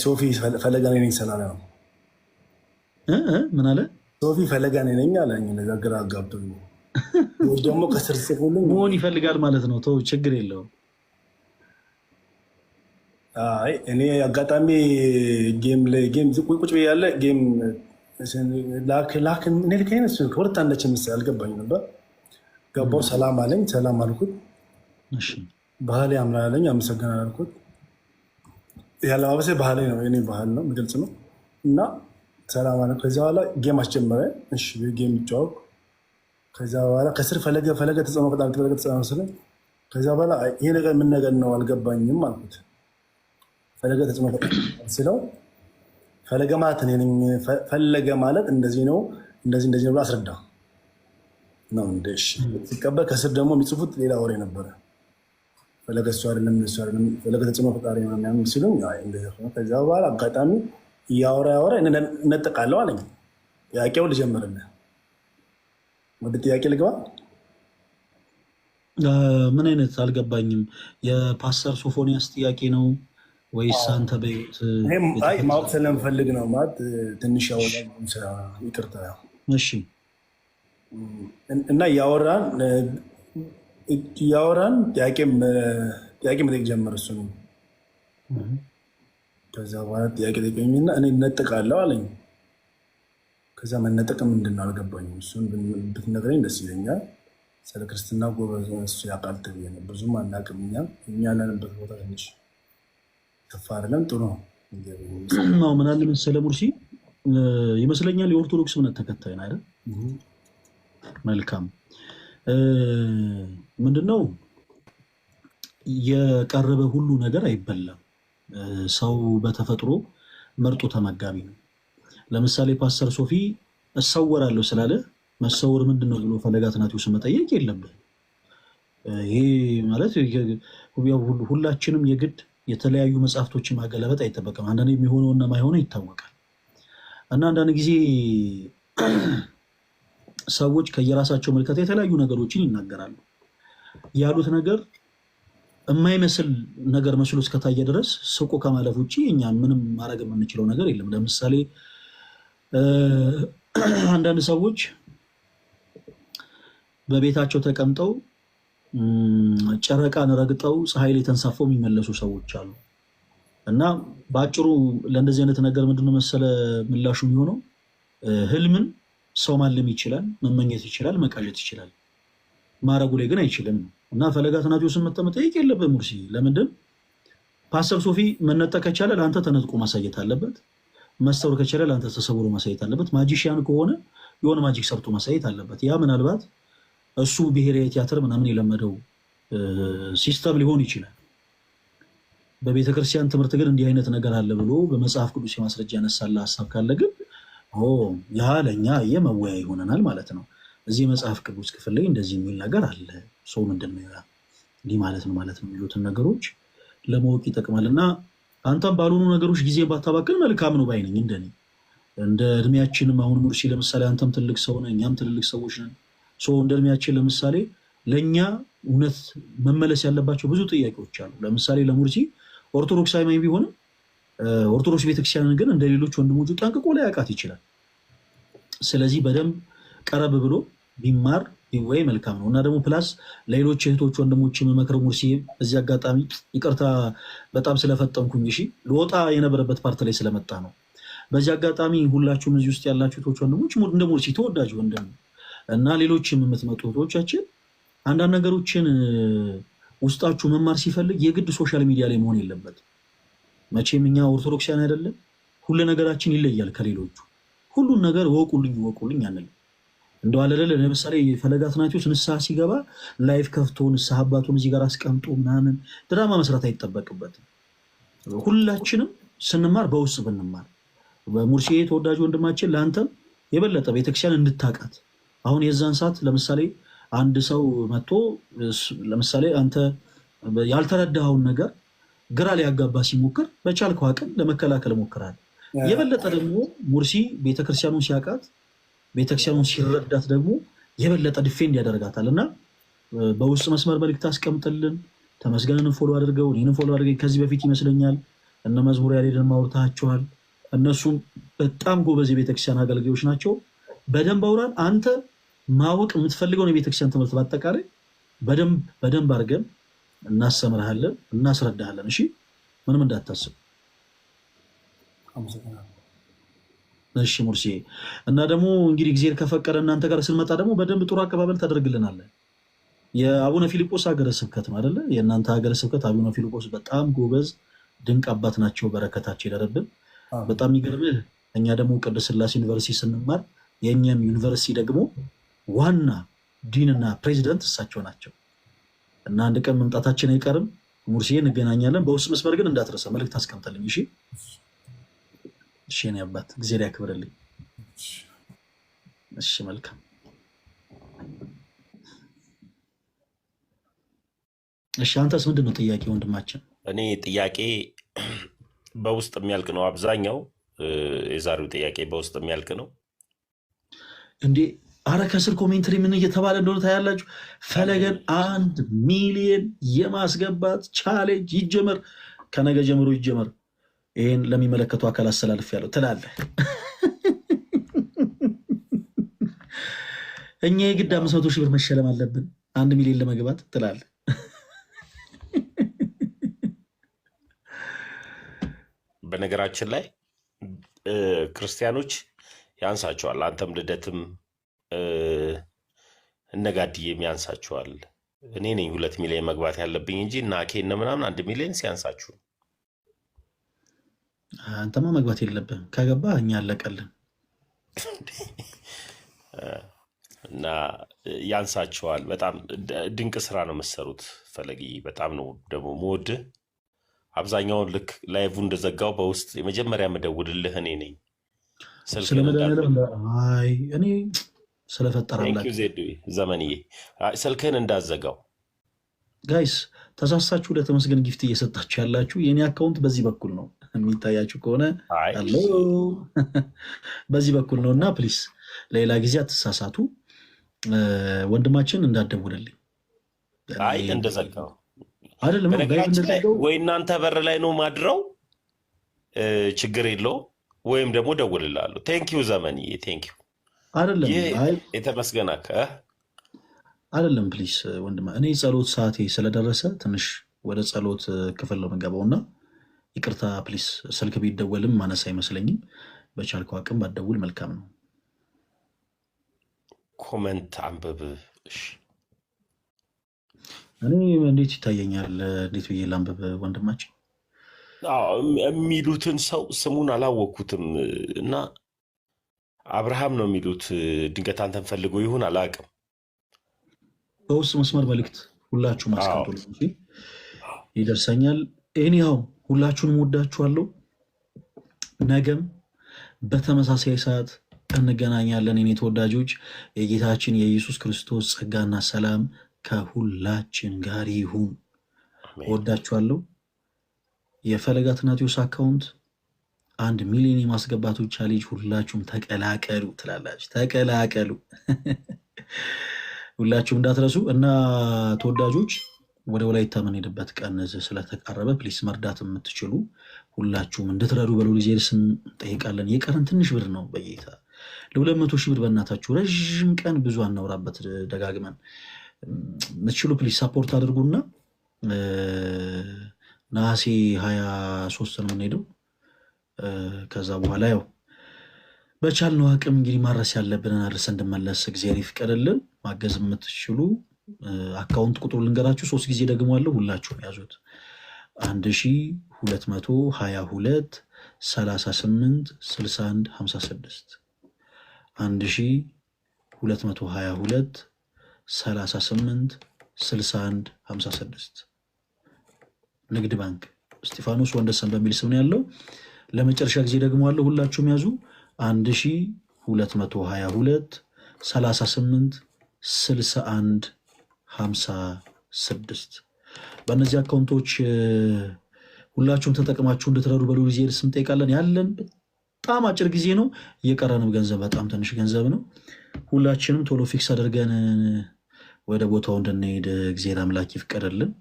ሶፊ ፈለገ ነኝ ሰላም ነው። ምን አለ? ሶፊ ፈለገ ነኝ አለኝ። ግራ አጋብቶኝ ደግሞ ከስር ጽፉልኝ መሆን ይፈልጋል ማለት ነው። ተው ችግር የለውም። እኔ አጋጣሚ ጌም ቁጭ ብያለ ጌም ላክ እኔ ልከኝ እሱ ከሁለት አንዳች ምስ አልገባኝ ነበር። ገባው ሰላም አለኝ፣ ሰላም አልኩት። ባህሌ አምራ አለኝ፣ አመሰግናለሁ አልኩት። ያለባበሴ ባህሌ ነው፣ የኔ ባህል ነው፣ ግልጽ ነው። እና ሰላም አለ። ከዚያ በኋላ ጌም አስጀመረ። እሺ ጌም ይጫወቅ። ከዚያ በኋላ ከስር ፈለገ ተጽዕኖ ፈጣሪ ፈለገ ተጽዕኖ መስለኝ። ከዚያ በኋላ ይሄ ነገር ምን ነገር ነው አልገባኝም አልኩት። ፈለገ ተጽዕኖ ፈጣሪ ስለው ፈለገ ማለት እኔ ነኝ፣ ፈለገ ማለት እንደዚህ ነው እንደዚህ ነው ብሎ አስረዳ ነው። እንደሽ ሲቀበል ከስር ደግሞ የሚጽፉት ሌላ ወሬ ነበረ። ፈለገ እሱ አይደለም ፈለገ ተጽዕኖ ፈጣሪ ነው ምናምን ሲሉኝ ከዚያ በኋላ አጋጣሚ እያወራ እነጠቃለሁ አለኝ። ጥያቄው ልጀምርልህ፣ ወደ ጥያቄ ልግባ። ምን አይነት አልገባኝም። የፓስተር ሶፎንያስ ጥያቄ ነው ወይስ አንተ በህይወት ማወቅ ስለምፈልግ ነው። ማለት ትንሽ ይቅርታ። እሺ። እና እያወራን ጥያቄ መጠየቅ ጀመር እሱ ነው። ከዛ በኋላ ጥያቄ ጠየቀኝና እኔ እነጠቃለሁ አለኝ። ከዛ መነጠቅ ምንድን ነው አልገባኝም። እሱን ብትነግረኝ ደስ ይለኛል። ስለ ክርስትና ጎበዝ እሱ ያውቃል ተብዬ ነው። ብዙም አናውቅም። እኛ ያለንበት ቦታ ትንሽ ከፍ አይደለም። ጥሩ ነው። ምን አለ መሰለህ ሙርሲ ይመስለኛል የኦርቶዶክስ እምነት ተከታይ ነው አይደል? መልካም። ምንድነው የቀረበ ሁሉ ነገር አይበላም። ሰው በተፈጥሮ መርጦ ተመጋቢ ነው። ለምሳሌ ፓስተር ሶፊ እሰወራለሁ ስላለ መሰወር ምንድን ነው ብሎ ፈለገ አትናቴዎስ መጠየቅ የለብህ። ይሄ ማለት ሁላችንም የግድ የተለያዩ መጽሐፍቶችን ማገለበጥ አይጠበቅም። አንዳንድ የሚሆነውና ማይሆነው ይታወቃል። እና አንዳንድ ጊዜ ሰዎች ከየራሳቸው ምልከታ የተለያዩ ነገሮችን ይናገራሉ። ያሉት ነገር የማይመስል ነገር መስሎ እስከታየ ድረስ ስቆ ከማለፍ ውጭ እኛ ምንም ማድረግ የምንችለው ነገር የለም። ለምሳሌ አንዳንድ ሰዎች በቤታቸው ተቀምጠው ጨረቃን ረግጠው ፀሐይ ላይ ተንሳፈው የሚመለሱ ሰዎች አሉ። እና በአጭሩ ለእንደዚህ አይነት ነገር ምንድነው መሰለ ምላሹ የሚሆነው ህልምን ሰው ማለም ይችላል፣ መመኘት ይችላል፣ መቃዠት ይችላል፣ ማረጉ ላይ ግን አይችልም። እና ፈለገ አትናቴዎስን መጠየቅ የለብህ ሙርሲ። ለምንድን ፓስተር ሶፊ መነጠቅ ከቻለ ለአንተ ተነጥቆ ማሳየት አለበት። መሰወር ከቻለ ለአንተ ተሰውሮ ማሳየት አለበት። ማጂሽያን ከሆነ የሆነ ማጂክ ሰርቶ ማሳየት አለበት። ያ ምናልባት እሱ ብሔራዊ ቲያትር ምናምን የለመደው ሲስተም ሊሆን ይችላል። በቤተክርስቲያን ትምህርት ግን እንዲህ አይነት ነገር አለ ብሎ በመጽሐፍ ቅዱስ የማስረጃ ያነሳለ ሀሳብ ካለ ግን ያ ለእኛ የመወያ ይሆነናል ማለት ነው። እዚህ መጽሐፍ ቅዱስ ክፍል ላይ እንደዚህ የሚል ነገር አለ፣ ሰው ምንድን ነው እንዲህ ማለት ነው የሚሉትን ነገሮች ለማወቅ ይጠቅማል። እና አንተም ባልሆኑ ነገሮች ጊዜ ባታባክን መልካም ነው ባይነኝ። እንደኔ እንደ እድሜያችንም አሁን ሙርሲ ለምሳሌ አንተም ትልቅ ሰው ነህ፣ እኛም ትልልቅ ሰዎች ነን። እንደ እድሜያችን ለምሳሌ ለእኛ እውነት መመለስ ያለባቸው ብዙ ጥያቄዎች አሉ። ለምሳሌ ለሙርሲ ኦርቶዶክሳዊ ቢሆንም ኦርቶዶክስ ቤተክርስቲያንን ግን እንደ ሌሎች ወንድሞቹ ጠንቅቆ ላያውቃት ይችላል። ስለዚህ በደንብ ቀረብ ብሎ ቢማር ቢወይ መልካም ነው። እና ደግሞ ፕላስ ለሌሎች እህቶች ወንድሞች የምመክረው ሙርሲ በዚህ አጋጣሚ ይቅርታ በጣም ስለፈጠንኩኝ፣ እሺ ልወጣ የነበረበት ፓርት ላይ ስለመጣ ነው። በዚህ አጋጣሚ ሁላችሁም እዚህ ውስጥ ያላችሁ እህቶች ወንድሞች እንደ ሙርሲ ተወዳጅ ወንድም እና ሌሎችም የምትመጡ እህቶቻችን አንዳንድ ነገሮችን ውስጣችሁ መማር ሲፈልግ የግድ ሶሻል ሚዲያ ላይ መሆን የለበት። መቼም እኛ ኦርቶዶክሲያን አይደለም፣ ሁሉ ነገራችን ይለያል ከሌሎቹ። ሁሉን ነገር ወቁልኝ አንልም። እንደው አለለ ለምሳሌ ፈለገ አትናቴዎስ ንስሐ ሲገባ ላይፍ ከፍቶ ንስሐ አባቱን እዚህ ጋር አስቀምጦ ምናምን ድራማ መስራት አይጠበቅበትም። ሁላችንም ስንማር በውስጥ ብንማር በሙርሲ ተወዳጅ ወንድማችን ለአንተም የበለጠ ቤተክርስቲያን እንድታቃት አሁን የዛን ሰዓት ለምሳሌ አንድ ሰው መጥቶ ለምሳሌ አንተ ያልተረዳኸውን ነገር ግራ ሊያጋባ ሲሞክር በቻልከው አቅም ለመከላከል ሞክራል። የበለጠ ደግሞ ሙርሲ ቤተክርስቲያኑን ሲያውቃት ቤተክርስቲያኑን ሲረዳት ደግሞ የበለጠ ዲፌንድ ያደርጋታል። እና በውስጥ መስመር መልዕክት አስቀምጥልን። ተመስገንን ፎሎ አድርገው፣ እኔንም ፎሎ አድርገኝ። ከዚህ በፊት ይመስለኛል እነ መዝሙር ያሬድን ማውርታቸዋል። እነሱም በጣም ጎበዝ የቤተክርስቲያን አገልጋዮች ናቸው። በደንብ አውራን። አንተ ማወቅ የምትፈልገውን የቤተክርስቲያን ትምህርት በአጠቃላይ በደንብ አድርገን እናስተምርሃለን፣ እናስረዳሃለን። እሺ ምንም እንዳታስብ። እሺ ሙርሲ እና ደግሞ እንግዲህ እግዚአብሔር ከፈቀደ እናንተ ጋር ስንመጣ ደግሞ በደንብ ጥሩ አቀባበል ታደርግልናለህ። የአቡነ ፊልጶስ ሀገረ ስብከት ነው አይደለ? የእናንተ ሀገረ ስብከት አቡነ ፊልጶስ በጣም ጎበዝ ድንቅ አባት ናቸው። በረከታቸው ይደረብን። በጣም የሚገርምህ እኛ ደግሞ ቅድስት ሥላሴ ዩኒቨርሲቲ ስንማር የእኛም ዩኒቨርሲቲ ደግሞ ዋና ዲንና ፕሬዚደንት እሳቸው ናቸው እና አንድ ቀን መምጣታችን አይቀርም። ሙርሲ እንገናኛለን። በውስጥ መስመር ግን እንዳትረሳ መልዕክት አስቀምጠልኝ። እሺ እሺ የእኔ አባት እግዚአብሔር ያክብርልኝ። እሺ መልካም። እሺ አንተስ ምንድን ነው ጥያቄ ወንድማችን? እኔ ጥያቄ በውስጥ የሚያልቅ ነው። አብዛኛው የዛሬው ጥያቄ በውስጥ የሚያልቅ ነው። እንዴ አረ ከስር ኮሜንትሪ ምን እየተባለ እንደሆነ ታያላችሁ። ፈለገን 1 ሚሊዮን የማስገባት ቻሌንጅ ይጀመር፣ ከነገ ጀምሮ ይጀመር። ይህን ለሚመለከቱ አካል አስተላልፍ ያለው ትላለህ። እኛ የግድ 500 ሺህ ብር መሸለም አለብን 1 ሚሊዮን ለመግባት ትላለህ። በነገራችን ላይ ክርስቲያኖች ያንሳቸዋል። አንተም ልደትም እነጋድዬም ያንሳቸዋል። እኔ ነኝ 2 ሚሊዮን መግባት ያለብኝ እንጂ እና ኬነ ምናምን 1 ሚሊዮን ሲያንሳችሁ። አንተማ መግባት የለብህም። ከገባ እኛ አለቀልን እና ያንሳቸዋል። በጣም ድንቅ ስራ ነው የምትሰሩት። ፈለጊ በጣም ነው ደግሞ የምወድህ። አብዛኛውን ልክ ላይቭ እንደዘጋው በውስጥ የመጀመሪያ መደውልልህ እኔ ነኝ። እኔ ስለፈጠራላችሁ ዘመንዬ ስልክህን እንዳዘጋው። ጋይስ ተሳሳችሁ ለተመስገን ጊፍት እየሰጣችሁ ያላችሁ የኔ አካውንት በዚህ በኩል ነው የሚታያችሁ ከሆነ በዚህ በኩል ነው እና ፕሊስ ሌላ ጊዜ አትሳሳቱ። ወንድማችን እንዳትደውልልኝ። አይ እንደዘጋው አይደለም ወይ እናንተ በር ላይ ነው ማድረው፣ ችግር የለው ወይም ደግሞ ደውልላለሁ። ቴንኪዩ ዘመንዬ ቴንኪዩ። አይደለም የተመስገን አይደለም ፕሊስ ወንድማ፣ እኔ ጸሎት ሰዓቴ ስለደረሰ ትንሽ ወደ ጸሎት ክፍል ነው የምንገባውና ይቅርታ ፕሊስ። ስልክ ቢደወልም ማነሳ አይመስለኝም። በቻልከው አቅም ባትደውል መልካም ነው። ኮመንት አንብብ። እኔ እንዴት ይታየኛል? እንዴት ብዬ ላንብብ ወንድማችን? የሚሉትን ሰው ስሙን አላወቅኩትም እና አብርሃም ነው የሚሉት። ድንገት አንተን ፈልጎ ይሁን አላውቅም። በውስጥ መስመር መልዕክት ሁላችሁም አስቀምጡልኝ ይደርሰኛል። ኤኒሃው ሁላችሁንም ወዳችኋለሁ። ነገም በተመሳሳይ ሰዓት እንገናኛለን። የኔ ተወዳጆች የጌታችን የኢየሱስ ክርስቶስ ጸጋና ሰላም ከሁላችን ጋር ይሁን። ወዳችኋለሁ። የፈለገ አትናቴዎስ አካውንት 1 ሚሊዮን የማስገባቱ ቻሌንጅ ሁላችሁም ተቀላቀሉ ትላላችሁ። ተቀላቀሉ ሁላችሁም እንዳትረሱ እና ተወዳጆች ወደ ወላይታ የምንሄድበት ቀን ስለተቃረበ ፕሊስ መርዳት የምትችሉ ሁላችሁም እንድትረዱ በልዑል እግዚአብሔር ስም እንጠይቃለን። የቀረን ትንሽ ብር ነው በጌታ ለ200 ሺህ ብር በእናታችሁ ረዥም ቀን ብዙ አናውራበት ደጋግመን ምትችሉ ፕሊስ ሳፖርት አድርጉና ነሐሴ 23 ነው የምንሄደው። ከዛ በኋላ ያው በቻልነው አቅም እንግዲህ ማድረስ ያለብንን አድርሰን እንድመለስ እግዚአብሔር ይፍቀድልን። ማገዝ የምትችሉ አካውንት ቁጥሩ ልንገራችሁ 3 ጊዜ ደግሞአለሁ። ሁላችሁም ያዙት 1222 38 61 56 1222 38 61 56 ንግድ ባንክ እስጢፋኖስ ወንደሰን በሚል ስም ነው ያለው። ለመጨረሻ ጊዜ ደግሞአለሁ። ሁላችሁም ያዙ 1222 38 61 56 በእነዚህ አካውንቶች ሁላችሁም ተጠቅማችሁ እንድትረዱ በልዑል እግዚአብሔር ስም ጠይቃለን። ያለን በጣም አጭር ጊዜ ነው። የቀረንም ገንዘብ በጣም ትንሽ ገንዘብ ነው። ሁላችንም ቶሎ ፊክስ አድርገን ወደ ቦታው እንድንሄድ እግዚአብሔር አምላክ ይፍቀድልን።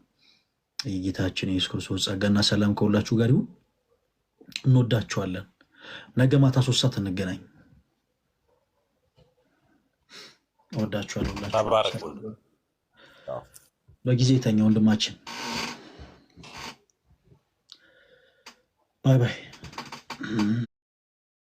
የጌታችን የኢየሱስ ክርስቶስ ጸጋና ሰላም ከሁላችሁ ጋር ይሁን። እንወዳችኋለን። ነገ ማታ 3 ሰዓት እንገናኝ። እወዳችኋለሁ። በጊዜ ተኛ ወንድማችን። ባይ ባይ።